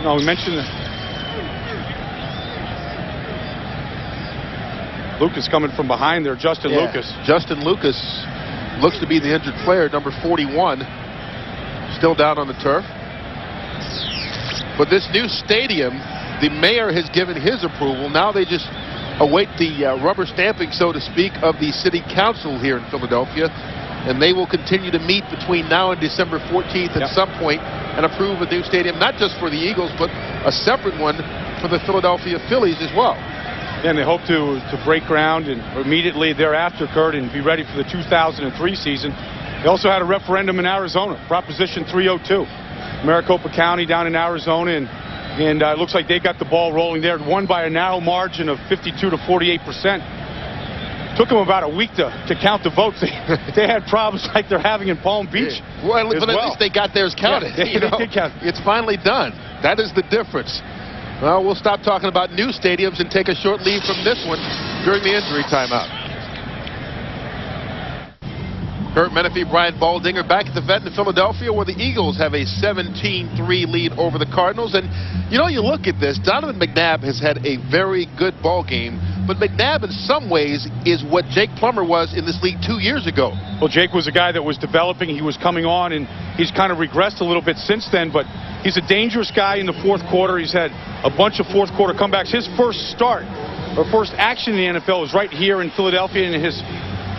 No, we mentioned Lucas coming from behind there. Justin Lucas. Justin Lucas looks to be the injured player, number 41. Still down on the turf. But this new stadium, the mayor has given his approval. Now they just await the rubber stamping, so to speak, of the city council here in Philadelphia. And they will continue to meet between now and December 14th at some point and approve a new stadium, not just for the Eagles, but a separate one for the Philadelphia Phillies as well. And they hope to break ground and immediately thereafter, Kurt, and be ready for the 2003 season. They also had a referendum in Arizona, Proposition 302. Maricopa County down in Arizona, and it looks like they got the ball rolling there. Won by a narrow margin of 52 to 48%. Took them about a week to count the votes. They had problems like they're having in Palm Beach. Well, but at least they got theirs counted. Yeah, they did count. It's finally done. That is the difference. Well, we'll stop talking about new stadiums and take a short leave from this one during the injury timeout. Kurt Menefee, Brian Baldinger back at the Vet in Philadelphia, where the Eagles have a 17-3 lead over the Cardinals. And, you know, you look at this, Donovan McNabb has had a very good ball game but McNabb in some ways is what Jake Plummer was in this league 2 years ago. Well, Jake was a guy that was developing. He was coming on, and he's kind of regressed a little bit since then, but he's a dangerous guy in the fourth quarter. He's had a bunch of fourth quarter comebacks. His first start, or first action in the NFL was right here in Philadelphia. In his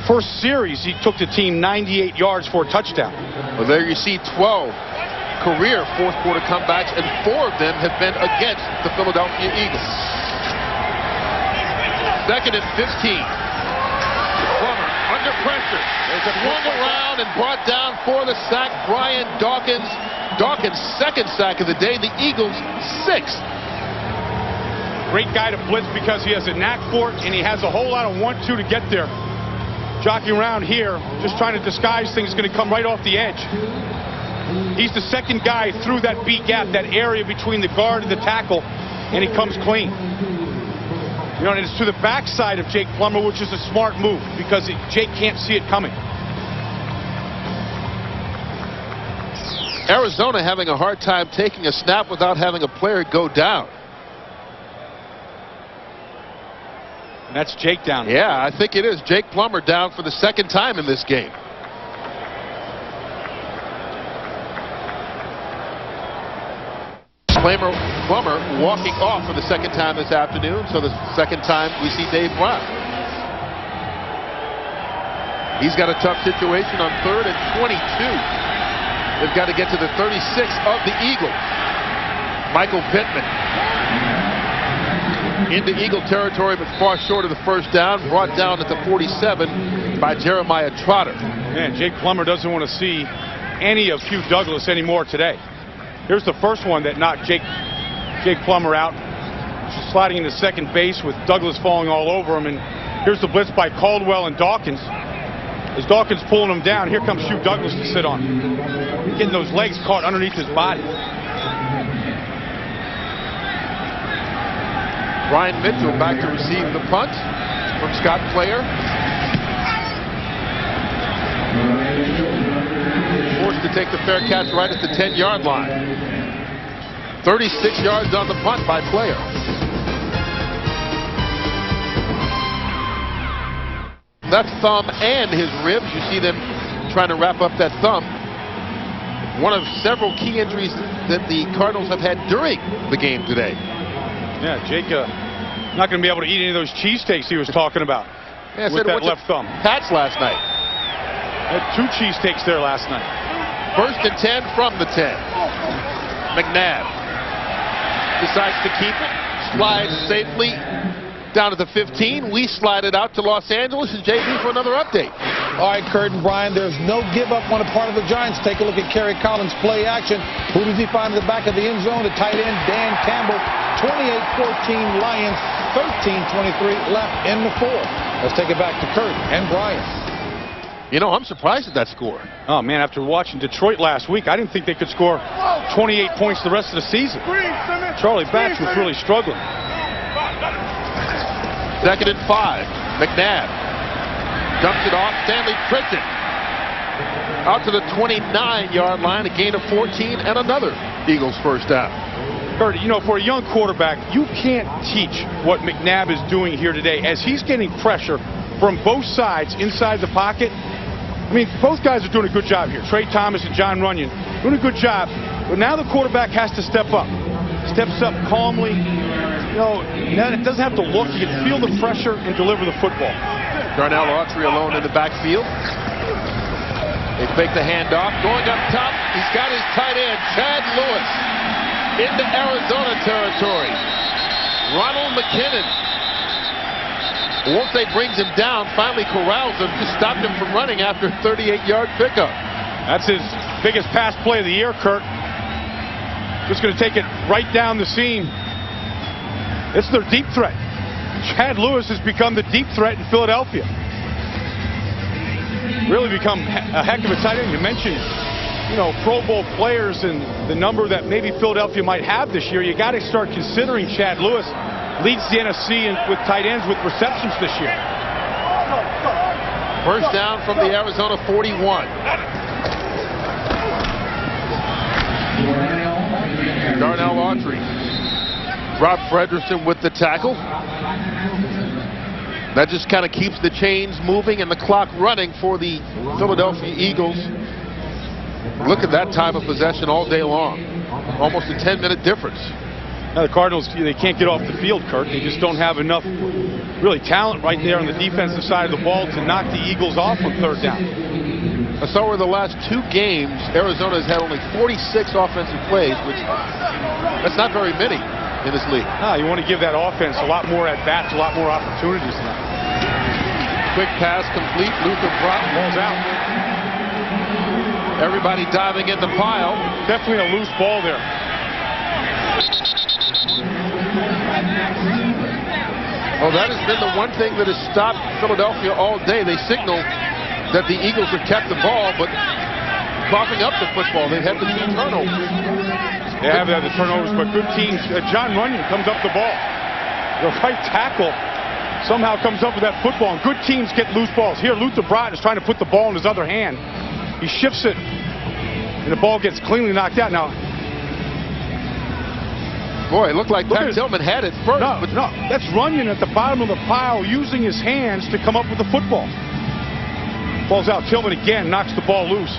first series, he took the team 98 yards for a touchdown. Well, there you see 12 career fourth quarter comebacks, and 4 of them have been against the Philadelphia Eagles. 2nd and 15. Plummer under pressure. Swung around and brought down for the sack. Brian Dawkins. Dawkins' 2nd sack of the day. The Eagles' 6th. Great guy to blitz because he has a knack for it, and he has a whole lot of 1-2 to get there. Jockeying around here, just trying to disguise things, going to come right off the edge. He's the 2nd guy through that B gap, that area between the guard and the tackle, and he comes clean. You know, and it's to the backside of Jake Plummer, which is a smart move because Jake can't see it coming. Arizona having a hard time taking a snap without having a player go down. And that's Jake down. Yeah, I think it is. Jake Plummer down for the 2nd time in this game. Plummer walking off for the 2nd time this afternoon, so the 2nd time we see Dave Brown. He's got a tough situation on 3rd and 22. They've got to get to the 36 of the Eagles. Michael Pittman into Eagle territory, but far short of the first down. Brought down at the 47 by Jeremiah Trotter. Man, Jake Plummer doesn't want to see any of Hugh Douglas anymore today. Here's the first one that knocked Jake Plummer out. Just sliding into second base with Douglas falling all over him. And here's the blitz by Caldwell and Dawkins. As Dawkins pulling him down, here comes Hugh Douglas to sit on. Getting those legs caught underneath his body. Brian Mitchell back to receive the punt from Scott Player. Forced to take the fair catch right at the 10-yard line. 36 yards on the punt by Player. That thumb and his ribs, you see them trying to wrap up that thumb. One of several key injuries that the Cardinals have had during the game today. Yeah, Jake not going to be able to eat any of those cheesesteaks he was talking about with that left thumb. Pats last night. Had 2 cheesesteaks there last night. 1st and 10 from the 10. McNabb decides to keep it. Slides safely down to the 15. We slide it out to Los Angeles, and JB for another update. All right, Kurt and Brian, there's no give up on the part of the Giants. Take a look at Kerry Collins' play action. Who does he find at the back of the end zone? The tight end, Dan Campbell. 28-14 Lions, 13-23 left in the 4th. Let's take it back to Kurt and Brian. You know, I'm surprised at that score. Oh, man, after watching Detroit last week, I didn't think they could score 28 points the rest of the season. Charlie Batch was really struggling. 2nd and 5. McNabb dumps it off. Stanley Pritchett out to the 29-yard line. A gain of 14 and another Eagles first down. Kurt, you know, for a young quarterback, you can't teach what McNabb is doing here today. As he's getting pressure from both sides inside the pocket, I mean, both guys are doing a good job here. Trey Thomas and John Runyon doing a good job. But now the quarterback has to step up. Steps up calmly. You know, it doesn't have to look. You can feel the pressure and deliver the football. Darnell Autry alone in the backfield. They fake the handoff. Going up top, he's got his tight end, Chad Lewis, into Arizona territory. Ronald McKinnon. Once they brings him down, finally corrals him to stop him from running after a 38-yard pickup. That's his biggest pass play of the year, Kurt. Just going to take it right down the seam. It's their deep threat. Chad Lewis has become the deep threat in Philadelphia. Really become a heck of a tight end. You mentioned, you know, Pro Bowl players and the number that maybe Philadelphia might have this year. You got to start considering Chad Lewis leads the NFC with tight ends with receptions this year. First down from the Arizona 41. Darnell Autry. Rob Frederson with the tackle. That just kind of keeps the chains moving and the clock running for the Philadelphia Eagles. Look at that time of possession all day long. Almost a 10-minute difference. Now the Cardinals, they can't get off the field, Kurt. They just don't have enough really talent right there on the defensive side of the ball to knock the Eagles off on third down. I saw where the last 2 games, Arizona has had only 46 offensive plays, which that's not very many in this league. You want to give that offense a lot more at-bats, a lot more opportunities now. Quick pass complete. Luther Brott. Ball's out. Everybody diving in the pile. Definitely a loose ball there. Oh, that has been the one thing that has stopped Philadelphia all day. They signal that the Eagles have kept the ball, but coughing up the football. They've had the 2 turnovers. They have had the turnovers, but good teams. John Runyon comes up the ball. The right tackle somehow comes up with that football, and good teams get loose balls. Here, Luther Broughton is trying to put the ball in his other hand. He shifts it, and the ball gets cleanly knocked out. Now, boy, it looked like Pat Tillman had it first. No, that's Runyon at the bottom of the pile using his hands to come up with the football. Falls out. Tillman again knocks the ball loose.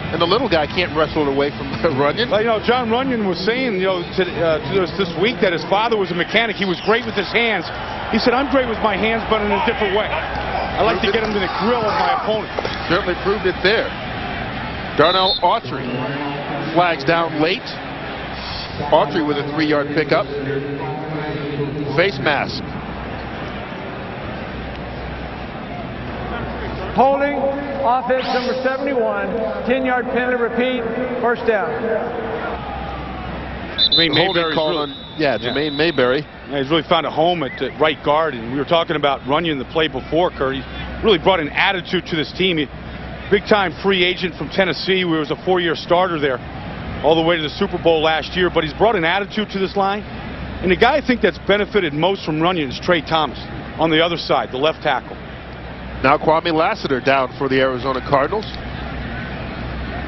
And the little guy can't wrestle it away from Runyon. Well, John Runyon was saying, to us this week that his father was a mechanic. He was great with his hands. He said, I'm great with my hands, but in a different way. I like to get him to the grill of my opponent. Certainly proved it there. Darnell Autry flags down late. Autry with a 3-yard pickup. Face mask. Holding, offense number 71, 10-yard penalty, repeat, first down. Jermaine Mayberry. He's really found a home at right guard, and we were talking about Runyon the play before, Kurt. He really brought an attitude to this team. Big-time free agent from Tennessee. He was a 4-year starter there all the way to the Super Bowl last year, but he's brought an attitude to this line. And the guy I think that's benefited most from Runyon is Trey Thomas on the other side, the left tackle. Now Kwame Lassiter down for the Arizona Cardinals.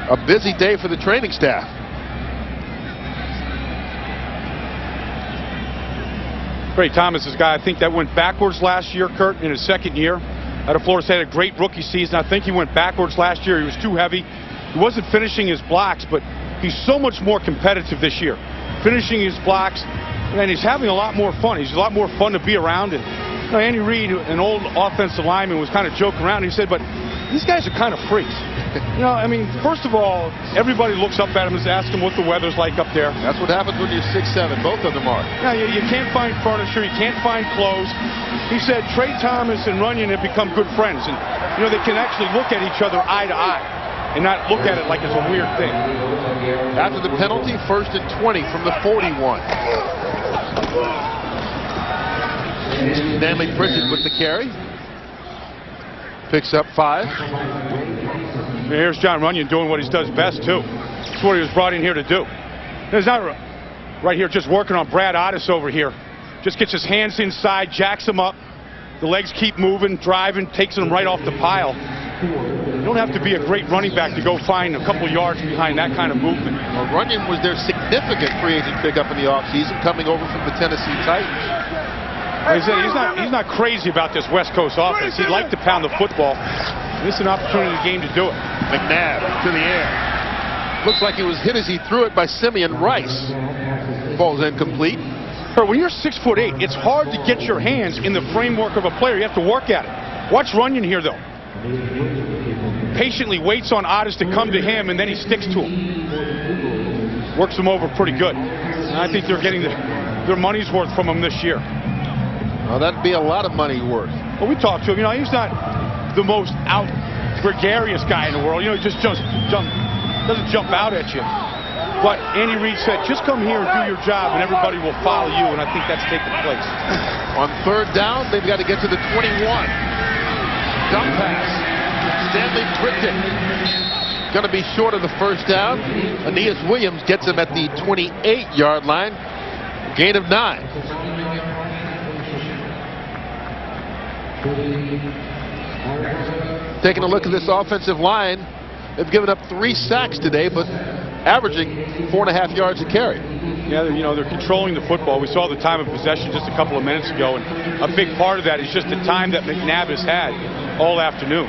A busy day for the training staff. Trey Thomas is a guy I think that went backwards last year, Kurt, in his second year. Out of Florida State, had a great rookie season. I think he went backwards last year. He was too heavy. He wasn't finishing his blocks, but he's so much more competitive this year. Finishing his blocks, and he's having a lot more fun. He's a lot more fun to be around. And Andy Reid, an old offensive lineman, was kind of joking around. He said, but these guys are kind of freaks. First of all, everybody looks up at him and asks him what the weather's like up there. That's what happens when you're 6'7". Both of them are. Yeah, you can't find furniture. You can't find clothes. He said Trey Thomas and Runyon have become good friends. And, they can actually look at each other eye to eye and not look at it like it's a weird thing. After the penalty, 1st and 20 from the 41. Stanley Pritchett with the carry. Picks up 5. Here's John Runyon doing what he does best, too. That's what he was brought in here to do. He's not right here just working on Brad Otis over here. Just gets his hands inside, jacks him up. The legs keep moving, driving, takes him right off the pile. You don't have to be a great running back to go find a couple yards behind that kind of movement. Well, Runyon was their significant free agent pickup in the offseason, coming over from the Tennessee Titans. He said he's not crazy about this West Coast offense. He'd like to pound the football. This is an opportunity in the game to do it. McNabb to the air. Looks like he was hit as he threw it by Simeon Rice. Ball's incomplete. When you're 6'8", it's hard to get your hands in the framework of a player. You have to work at it. Watch Runyon here, though. Patiently waits on Otis to come to him, and then he sticks to him. Works him over pretty good. And I think they're getting their money's worth from him this year. Well, that'd be a lot of money worth. Well, we talked to him. He's not the most gregarious guy in the world. He just doesn't jump out at you. But Andy Reid said, just come here and do your job, and everybody will follow you, and I think that's taking place. On 3rd down, they've got to get to the 21. Dump pass. Stanley Pritchett going to be short of the 1st down. Aeneas Williams gets him at the 28-yard line. Gain of 9. Taking a look at this offensive line, they've given up 3 sacks today, but averaging 4.5 yards a carry. Yeah, you know, they're controlling the football. We saw the time of possession just a couple of minutes ago, and a big part of that is just the time that McNabb has had all afternoon.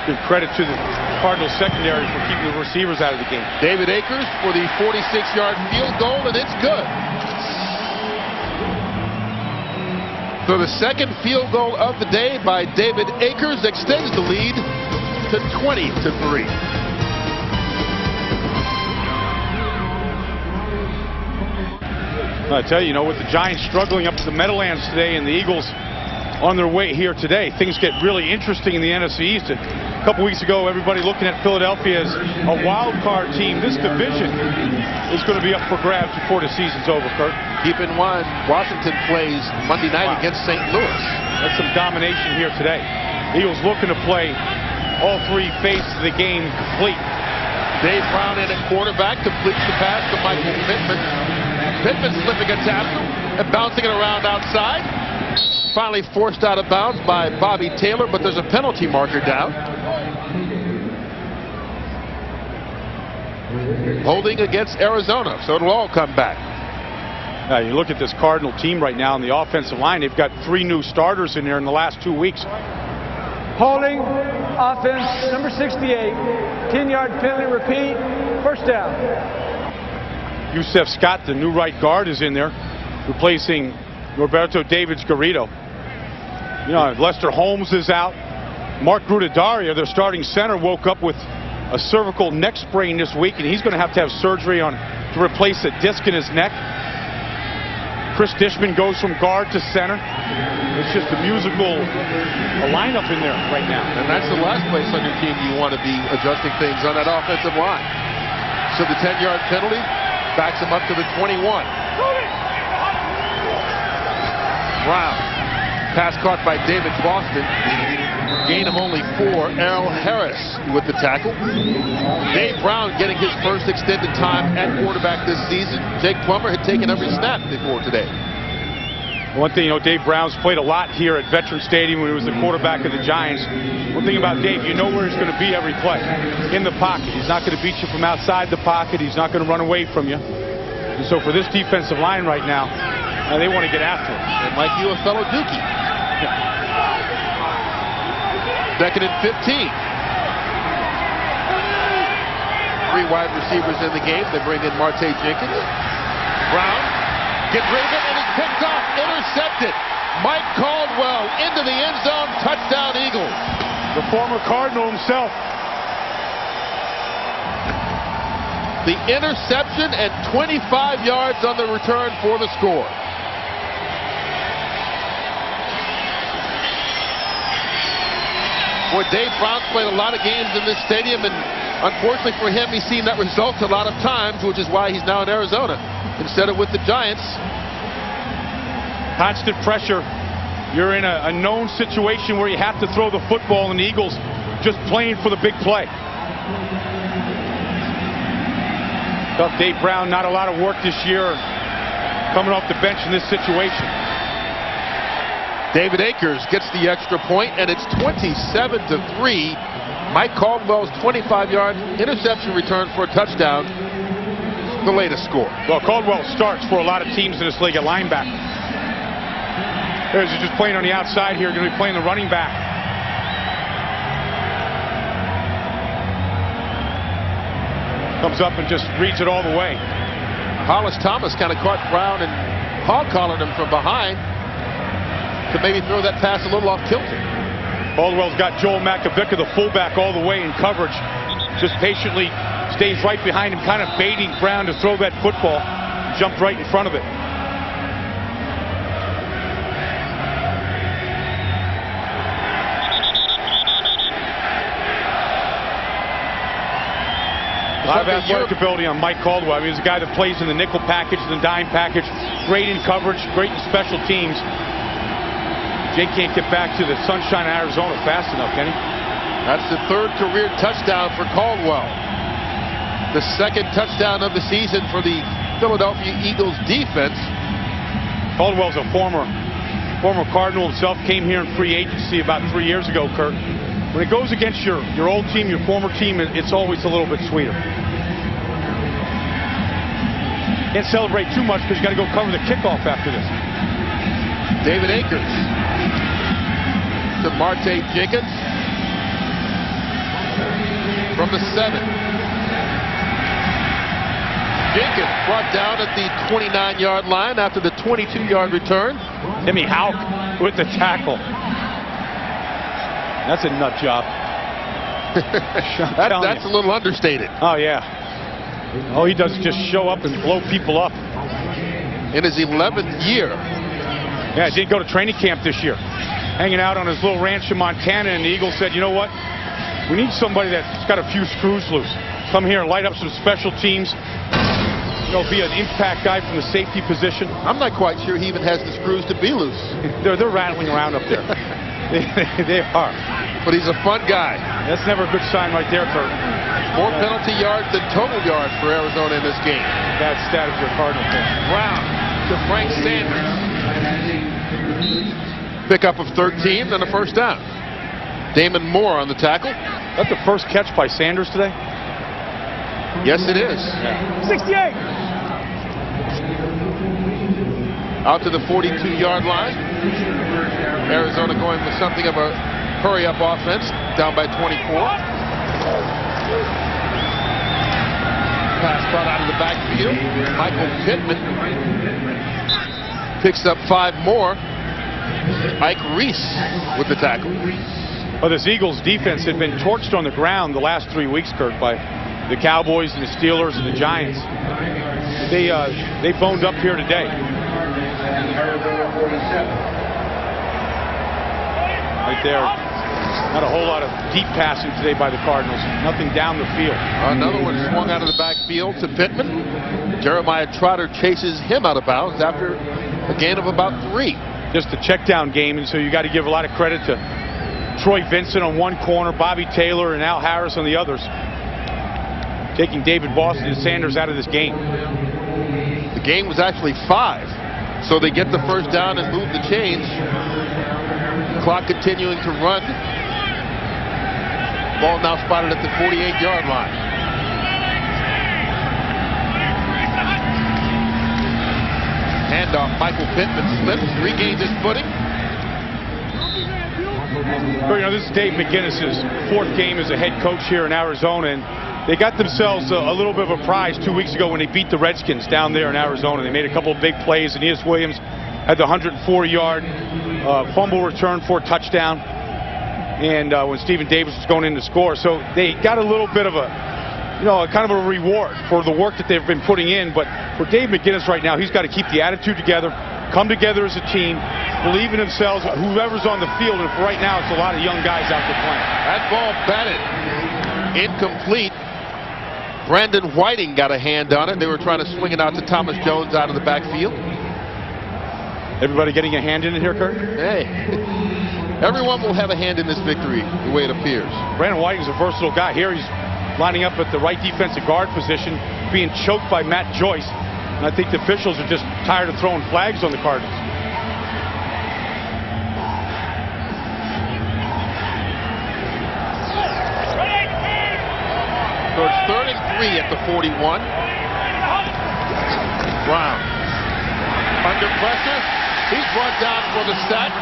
Give credit to the Cardinals secondary for keeping the receivers out of the game. David Akers for the 46-yard field goal, and it's good. So the second field goal of the day by David Akers extends the lead to 20-3. I tell you, with the Giants struggling up to the Meadowlands today and the Eagles on their way here today, things get really interesting in the NFC East. A couple weeks ago, everybody looking at Philadelphia as a wild card team. This division is going to be up for grabs before the season's over, Kurt. Keep in mind, Washington plays Monday night against St. Louis. That's some domination here today. Eagles looking to play all three phases of the game complete. Dave Brown in at quarterback completes the pass to Michael Pittman. Pittman slipping a tackle and bouncing it around outside. Finally forced out of bounds by Bobby Taylor, but there's a penalty marker down. Holding against Arizona, so it'll all come back. Now you look at this Cardinal team right now on the offensive line. They've got 3 new starters in there in the last 2 weeks. Holding, offense, number 68. 10-yard penalty, repeat, first down. Yusef Scott, the new right guard, is in there, replacing Roberto Davids Garrido. Lester Holmes is out. Mark Grudidaria, their starting center, woke up with a cervical neck sprain this week, and he's going to have surgery to replace a disc in his neck. Chris Dishman goes from guard to center. It's just a musical lineup in there right now. And that's the last place on your team you want to be adjusting things on that offensive line. So the 10-yard penalty backs him up to the 21. Brown. Pass caught by David Boston. Gain of only 4. Errol Harris with the tackle. Dave Brown getting his first extended time at quarterback this season. Jake Plummer had taken every snap before today. One thing, Dave Brown's played a lot here at Veterans Stadium when he was the quarterback of the Giants. One thing about Dave, you know where he's going to be every play. In the pocket. He's not going to beat you from outside the pocket. He's not going to run away from you. And so for this defensive line right now, they want to get after him. And like you, a fellow Dookie. Second and 15. 3 wide receivers in the game. They bring in Marte Jenkins. Brown gets rid of it, and he's picked off. Intercepted. Mike Caldwell into the end zone. Touchdown, Eagles. The former Cardinal himself. The interception and 25 yards on the return for the score. Boy, Dave Brown's played a lot of games in this stadium, and unfortunately for him, he's seen that result a lot of times, which is why he's now in Arizona instead of with the Giants. Constant pressure. You're in a known situation where you have to throw the football, and the Eagles just playing for the big play. Tough Dave Brown, not a lot of work this year, coming off the bench in this situation. David Akers gets the extra point, and it's 27-3. Mike Caldwell's 25-yard interception return for a touchdown. The latest score. Well, Caldwell starts for a lot of teams in this league at linebacker. He's just playing on the outside here, going to be playing the running back. Comes up and just reads it all the way. Hollis Thomas kind of caught Brown and hog-collared him from behind to maybe throw that pass a little off kilter. Caldwell's got Joel Makovicka, the fullback, all the way in coverage. Just patiently stays right behind him, kind of baiting Brown to throw that football. Jumped right in front of it. A lot of athletic ability on Mike Caldwell. I mean, he's a guy that plays in the nickel package, the dime package, great in coverage, great in special teams. Jake can't get back to the sunshine of Arizona fast enough, can he? That's the 3rd career touchdown for Caldwell. The 2nd touchdown of the season for the Philadelphia Eagles defense. Caldwell's a former Cardinal himself, came here in free agency about 3 years ago, Kurt. When it goes against your old team, your former team, it's always a little bit sweeter. Can't celebrate too much because you got to go cover the kickoff after this. David Akers to Marte Jenkins from the 7. Jenkins brought down at the 29-yard line after the 22-yard return. Timmy Houck with the tackle. That's a nut job. That's a little understated. Oh, yeah. All he does is just show up and blow people up. In his 11th year. Yeah, he didn't go to training camp this year. Hanging out on his little ranch in Montana, and the Eagles said, you know what? We need somebody that's got a few screws loose. Come here and light up some special teams. You know, be an impact guy from the safety position. I'm not quite sure he even has the screws to be loose. They're rattling around up there. They are. But he's a fun guy. That's never a good sign right there, Kurt. More penalty yards than total yards for Arizona in this game. Bad stat if you're a Cardinal fan. Brown to Frank Sanders. Pickup of 13 and a first down. Damon Moore on the tackle. That's the first catch by Sanders today? Yes, it is. 68. Out to the 42-yard line. Arizona going with something of a hurry-up offense, down by 24. Pass brought out of the backfield. Michael Pittman picks up 5 more. Ike Reese with the tackle. Well, this Eagles defense had been torched on the ground the last 3 weeks, Kurt, by the Cowboys and the Steelers and the Giants. They boned up here today. Right there. Not a whole lot of deep passing today by the Cardinals. Nothing down the field. Another one swung out of the backfield to Pittman. Jeremiah Trotter chases him out of bounds after a gain of about 3. Just a check down game, and so you got to give a lot of credit to Troy Vincent on one corner, Bobby Taylor and Al Harris on the others, taking David Boston and Sanders out of this game. The game was actually 5, so they get the first down and move the chains. Clock continuing to run. Ball now spotted at the 48-yard line. Handoff. Michael Pittman slips, regains his footing. Well, you know, this is Dave McGinnis's 4th game as a head coach here in Arizona, and they got themselves a little bit of a prize 2 weeks ago when they beat the Redskins down there in Arizona. They made a couple of big plays, and Aeneas Williams had the 104-yard fumble return for a touchdown, and when Stephen Davis was going in to score. So they got a little bit of a, you know, kind of a reward for the work that they've been putting in. But for Dave McGinnis right now, he's got to keep the attitude together, come together as a team, believe in themselves, whoever's on the field. And for right now, it's a lot of young guys out there playing. That ball batted incomplete. Brandon Whiting got a hand on it. They were trying to swing it out to Thomas Jones out of the backfield. Everybody getting a hand in it here, Kurt? Hey, everyone will have a hand in this victory, the way it appears. Brandon Whiting's a versatile guy. Here he's lining up at the right defensive guard position, being choked by Matt Joyce. And I think the officials are just tired of throwing flags on the Cardinals. So it's 3rd and 3 at the 41. Brown under pressure. He's brought down for the sack.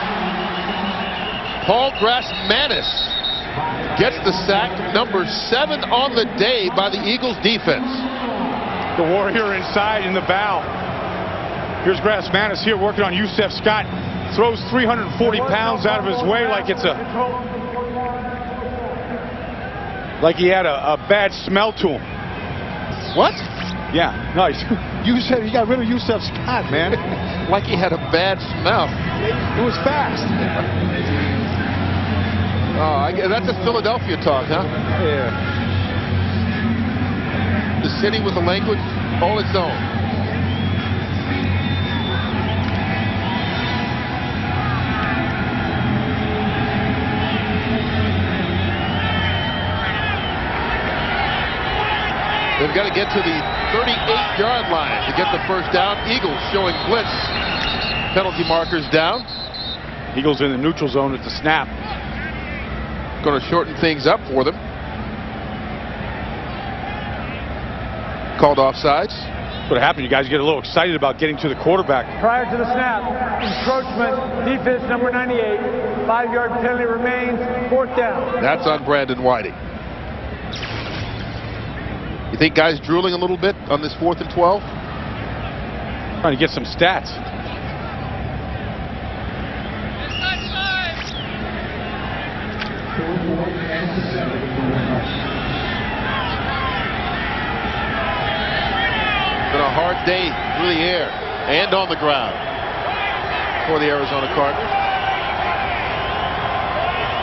Paul Grass-Manis gets the sack, number 7 on the day by the Eagles defense. The Warrior inside in the bow. Here's Grass-Manis here working on Yusef Scott. Throws 340 pounds out of his way like it's like he had a bad smell to him. What? Yeah, nice. Yusef, he got rid of Yusef Scott, man. Like he had a bad smell. It was fast. That's a Philadelphia talk, huh? Yeah. The city with a language all its own. They've got to get to the 38-yard line to get the first down. Eagles showing blitz. Penalty markers down. Eagles in the neutral zone at the snap. Going to shorten things up for them. Called offsides. That's what happened. You guys get a little excited about getting to the quarterback. Prior to the snap, encroachment, defense number 98, 5-yard penalty remains, 4th down. That's on Brandon Whiting. You think guys drooling a little bit on this 4th and 12? Trying to get some stats. Been a hard day through the air and on the ground for the Arizona Cardinals.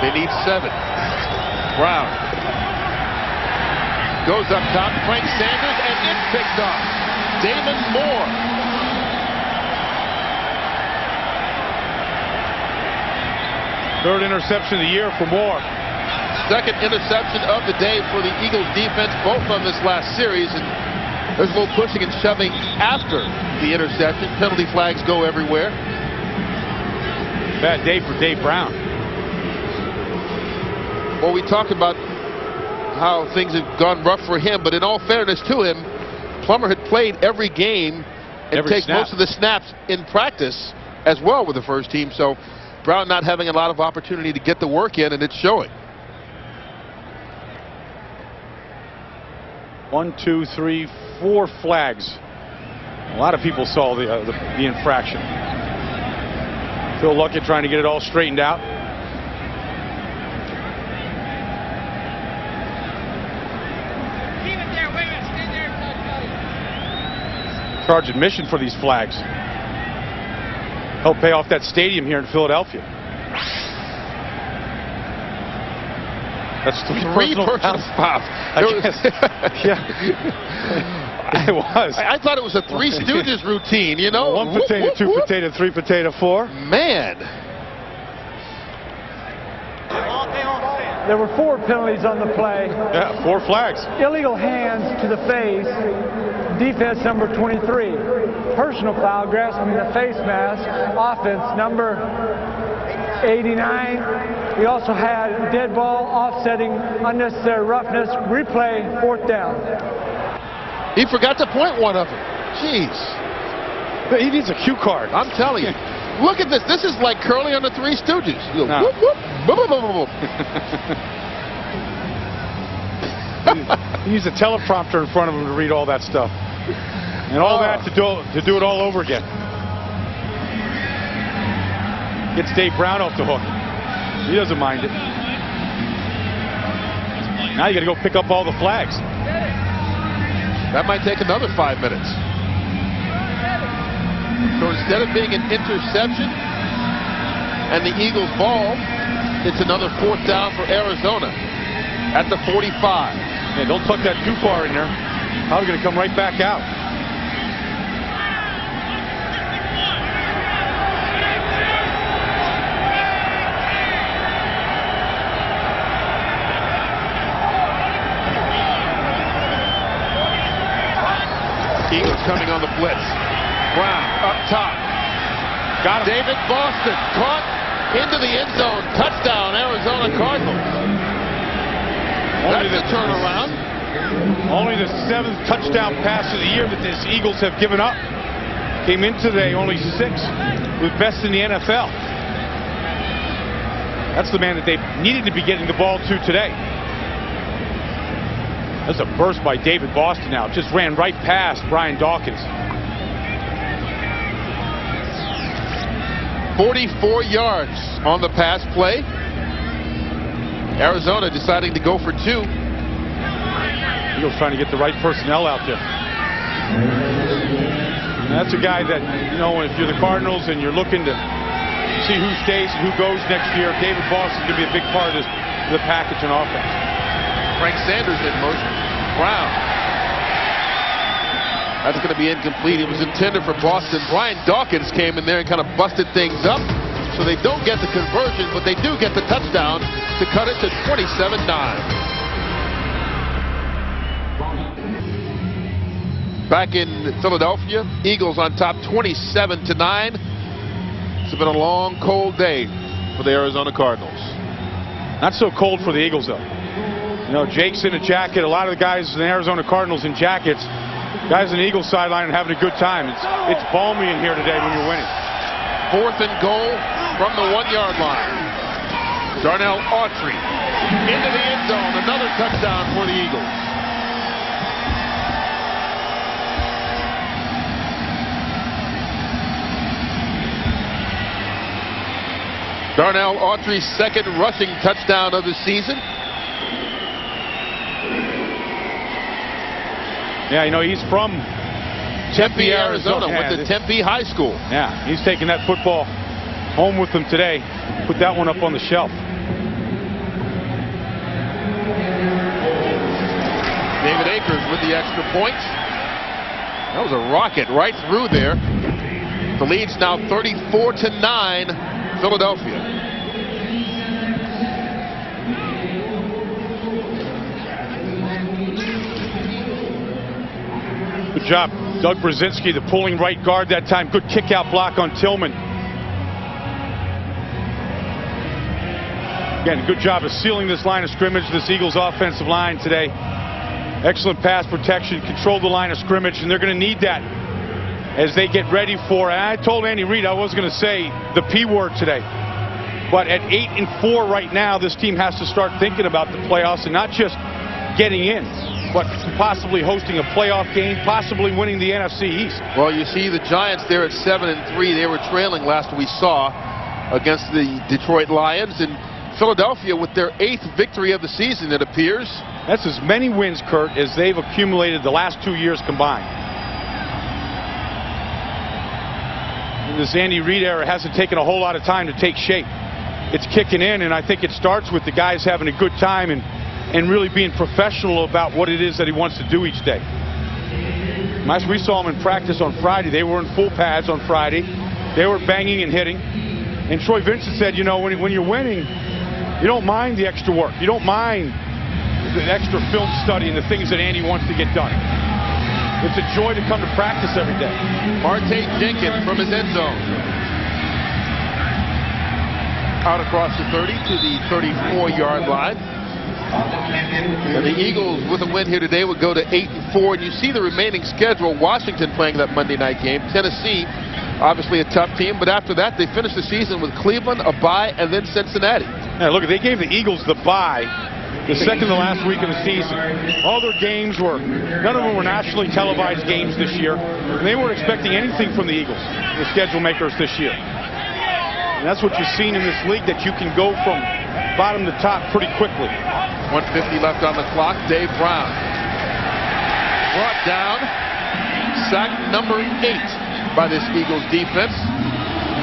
They need 7. Brown goes up top. Frank Sanders, and it's picked off. Damon Moore. Third interception of the year for Moore. Second interception of the day for the Eagles defense, both on this last series. And there's a little pushing and shoving after the interception. Penalty flags go everywhere. Bad day for Dave Brown. Well, we talked about how things have gone rough for him, but in all fairness to him, Plummer had played every game and takes most of the snaps in practice as well with the first team. So Brown not having a lot of opportunity to get the work in, and it's showing. 1, 2, 3, 4 flags. A lot of people saw the infraction. Phil Luckett trying to get it all straightened out. Keep it there, wait a minute, stay there, Charge admission for these flags. Help pay off that stadium here in Philadelphia. That's 3 personal fouls. Yeah. It was. I thought it was a Three Stooges routine, you know. 1 potato, 2 potato, 3 potato, 4. Man. There were 4 penalties on the play. Yeah, 4 flags. Illegal hands to the face, defense number 23. Personal foul, grasping the face mask, offense number 89. We also had dead ball, offsetting, unnecessary roughness, replay, 4th down. He forgot to point one of them. Jeez. But he needs a cue card. I'm telling you. Look at this. This is like Curly on the Three Stooges. You go, No. whoop, whoop, boop, boop, boop, boop. He needs a teleprompter in front of him to read all that stuff. And all that to do it all over again. Gets Dave Brown off the hook. He doesn't mind it. Now you got to go pick up all the flags. That might take another 5 minutes. So instead of being an interception and the Eagles ball, it's another 4th down for Arizona at the 45. Yeah, don't tuck that too far in there. Probably going to come right back out. Eagles coming on the blitz. Brown up top. Got him. David Boston caught into the end zone. Touchdown, Arizona Cardinals. That's a turnaround. Only the 7th touchdown pass of the year that the Eagles have given up. Came in today, only 6, with best in the NFL. That's the man that they needed to be getting the ball to today. That's a burst by David Boston now. Just ran right past Brian Dawkins. 44 yards on the pass play. Arizona deciding to go for 2. Eagles trying to get the right personnel out there. And that's a guy that, you know, if you're the Cardinals and you're looking to see who stays and who goes next year, David Boston's going to be a big part of the package and offense. Frank Sanders in motion. Brown. That's going to be incomplete. It was intended for Boston. Brian Dawkins came in there and kind of busted things up. So they don't get the conversion, but they do get the touchdown to cut it to 27-9. Back in Philadelphia, Eagles on top 27-9. It's been a long, cold day for the Arizona Cardinals. Not so cold for the Eagles, though. You know, Jake's in a jacket. A lot of the guys in the Arizona Cardinals in jackets. Guys on the Eagles sideline are having a good time. It's balmy in here today when you're winning. 4th and goal from the 1-yard line. Darnell Autry into the end zone. Another touchdown for the Eagles. Darnell Autry's 2nd rushing touchdown of the season. Yeah, you know, he's from Tempe, Arizona. Went to Tempe High School. Yeah, he's taking that football home with him today. Put that one up on the shelf. David Akers with the extra point. That was a rocket right through there. The lead's now 34-9, Philadelphia. Good job, Doug Brzezinski, the pulling right guard that time. Good kick-out block on Tillman. Again, good job of sealing this line of scrimmage, this Eagles offensive line today. Excellent pass protection, control the line of scrimmage, and they're going to need that as they get ready for, and I told Andy Reid I wasn't going to say the P word today. But at 8-4 right now, this team has to start thinking about the playoffs and not just getting in, but possibly hosting a playoff game, possibly winning the NFC East. Well, you see the Giants there at 7-3. They were trailing last we saw against the Detroit Lions. And Philadelphia with their 8th victory of the season, it appears. That's as many wins, Kurt, as they've accumulated the last 2 years combined. This Andy Reid era hasn't taken a whole lot of time to take shape. It's kicking in, and I think it starts with the guys having a good time and really being professional about what it is that he wants to do each day. We saw him in practice on Friday. They were in full pads on Friday. They were banging and hitting. And Troy Vincent said, you know, when you're winning, you don't mind the extra work. You don't mind the extra film study and the things that Andy wants to get done. It's a joy to come to practice every day. Marte Jenkins from his end zone. Out across the 30 to the 34-yard line. And the Eagles, with a win here today, would go to 8-4. And you see the remaining schedule. Washington playing that Monday night game. Tennessee, obviously a tough team. But after that, they finished the season with Cleveland, a bye, and then Cincinnati. Yeah, look, they gave the Eagles the bye the second to last week of the season. All their games were, none of them were nationally televised games this year. And they weren't expecting anything from the Eagles, the schedule makers this year. And that's what you've seen in this league, that you can go from bottom to top pretty quickly. 1:50 left on the clock. Dave Brown brought down, sack number 8 by this Eagles defense.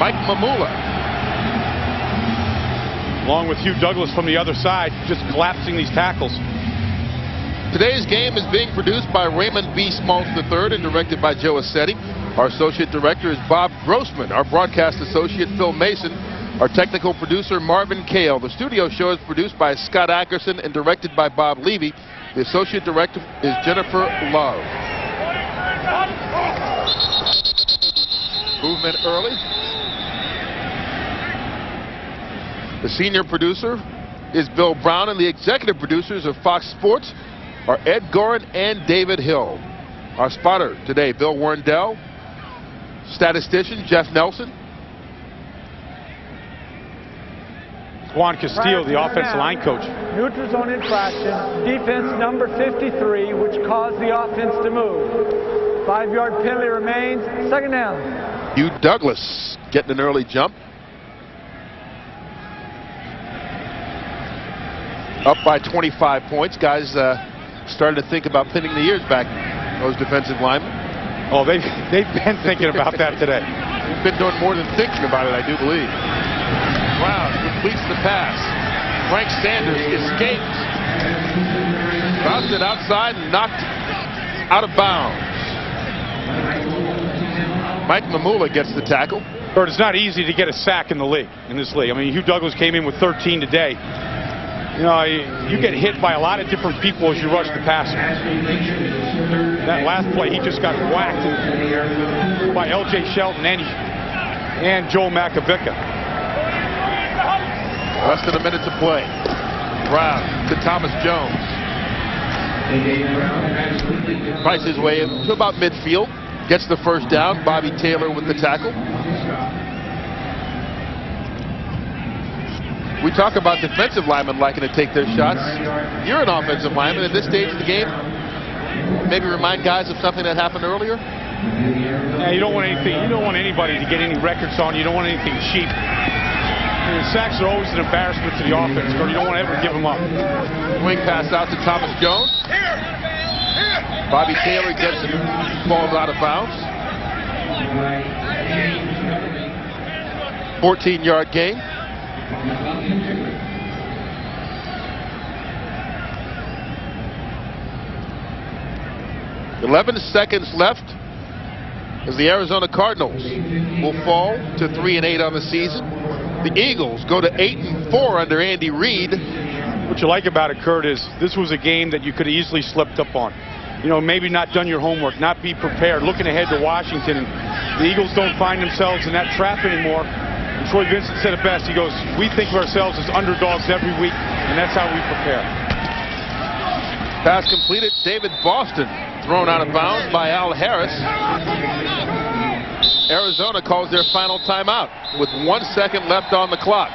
Mike Mamula, along with Hugh Douglas from the other side, just collapsing these tackles. Today's game is being produced by Raymond B. Smaltz III and directed by Joe Assetti. Our associate director is Bob Grossman. Our broadcast associate, Phil Mason. Our technical producer, Marvin Kale. The studio show is produced by Scott Ackerson and directed by Bob Levy. The associate director is Jennifer Love. Movement early. The senior producer is Bill Brown, and the executive producers of Fox Sports are Ed Gorin and David Hill. Our spotter today, Bill Warndell. Statistician, Jeff Nelson. Juan Castillo, the offensive line coach. Neutral zone infraction, defense number 53, which caused the offense to move. 5-yard penalty remains, 2nd down. Hugh Douglas getting an early jump. Up by 25 points. Guys started to think about pinning the ears back, those defensive linemen. Oh, they've been thinking about that today. They've been doing more than thinking about it, I do believe. Brown completes the pass. Frank Sanders escapes. Bounced it outside and knocked out of bounds. Mike Mamula gets the tackle. Bert, it's not easy to get a sack in the league, in this league. I mean, Hugh Douglas came in with 13 today. You know, you get hit by a lot of different people as you rush the passer. That last play, he just got whacked by L.J. Shelton and Joel Makovicka. Less than a minute to play. Brown to Thomas Jones. Price his way to about midfield. Gets the first down. Bobby Taylor with the tackle. We talk about defensive linemen liking to take their shots. You're an offensive lineman at this stage of the game. Maybe remind guys of something that happened earlier. Yeah, you don't want anything. You don't want anybody to get any records on. You don't want anything cheap. I mean, sacks are always an embarrassment to the offense, but you don't want to ever give them up. Wing pass out to Thomas Jones. Bobby Taylor gets it, falls out of bounds. 14-yard gain. "11 seconds left as the Arizona Cardinals will fall to 3-8 on the season. The Eagles go to 8-4 under Andy Reid." What you like about it, Kurt, is this was a game that you could have easily slipped up on. You know, maybe not done your homework, not be prepared, looking ahead to Washington. And the Eagles don't find themselves in that trap anymore. And Troy Vincent said it best. He goes, "We think of ourselves as underdogs every week, and that's how we prepare." Pass completed. David Boston thrown out of bounds by Al Harris. Arizona calls their final timeout with 1 second left on the clock.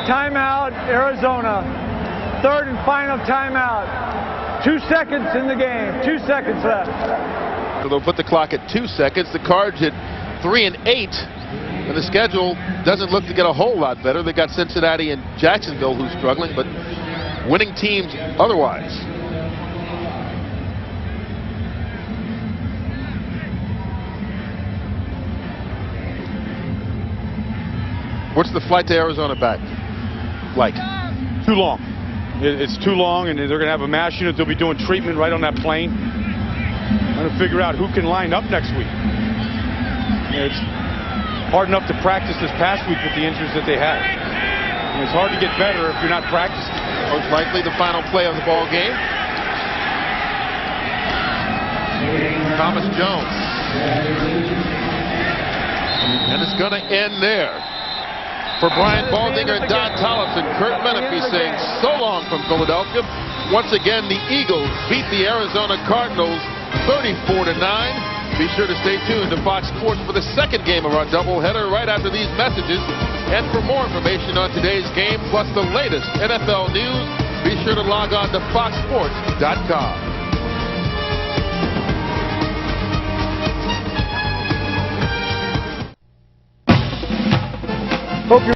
Timeout, Arizona. Third and final timeout. 2 seconds in the game. 2 seconds left. So they'll put the clock at 2 seconds. The Cards at 3-8. And the schedule doesn't look to get a whole lot better. They got Cincinnati and Jacksonville who's struggling, but winning teams otherwise. What's the flight to Arizona back like? Too long. It's too long, and they're going to have a mass unit. They'll be doing treatment right on that plane. Trying to figure out who can line up next week. It's hard enough to practice this past week with the injuries that they had. And it's hard to get better if you're not practicing. Most likely the final play of the ball game. Thomas Jones. And it's going to end there. For Brian Baldinger and Don Tollefson, Kurt Menefee saying so long from Philadelphia. Once again, the Eagles beat the Arizona Cardinals 34-9. Be sure to stay tuned to Fox Sports for the second game of our doubleheader right after these messages. And for more information on today's game, plus the latest NFL news, be sure to log on to foxsports.com. Hope you're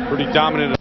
pretty dominant.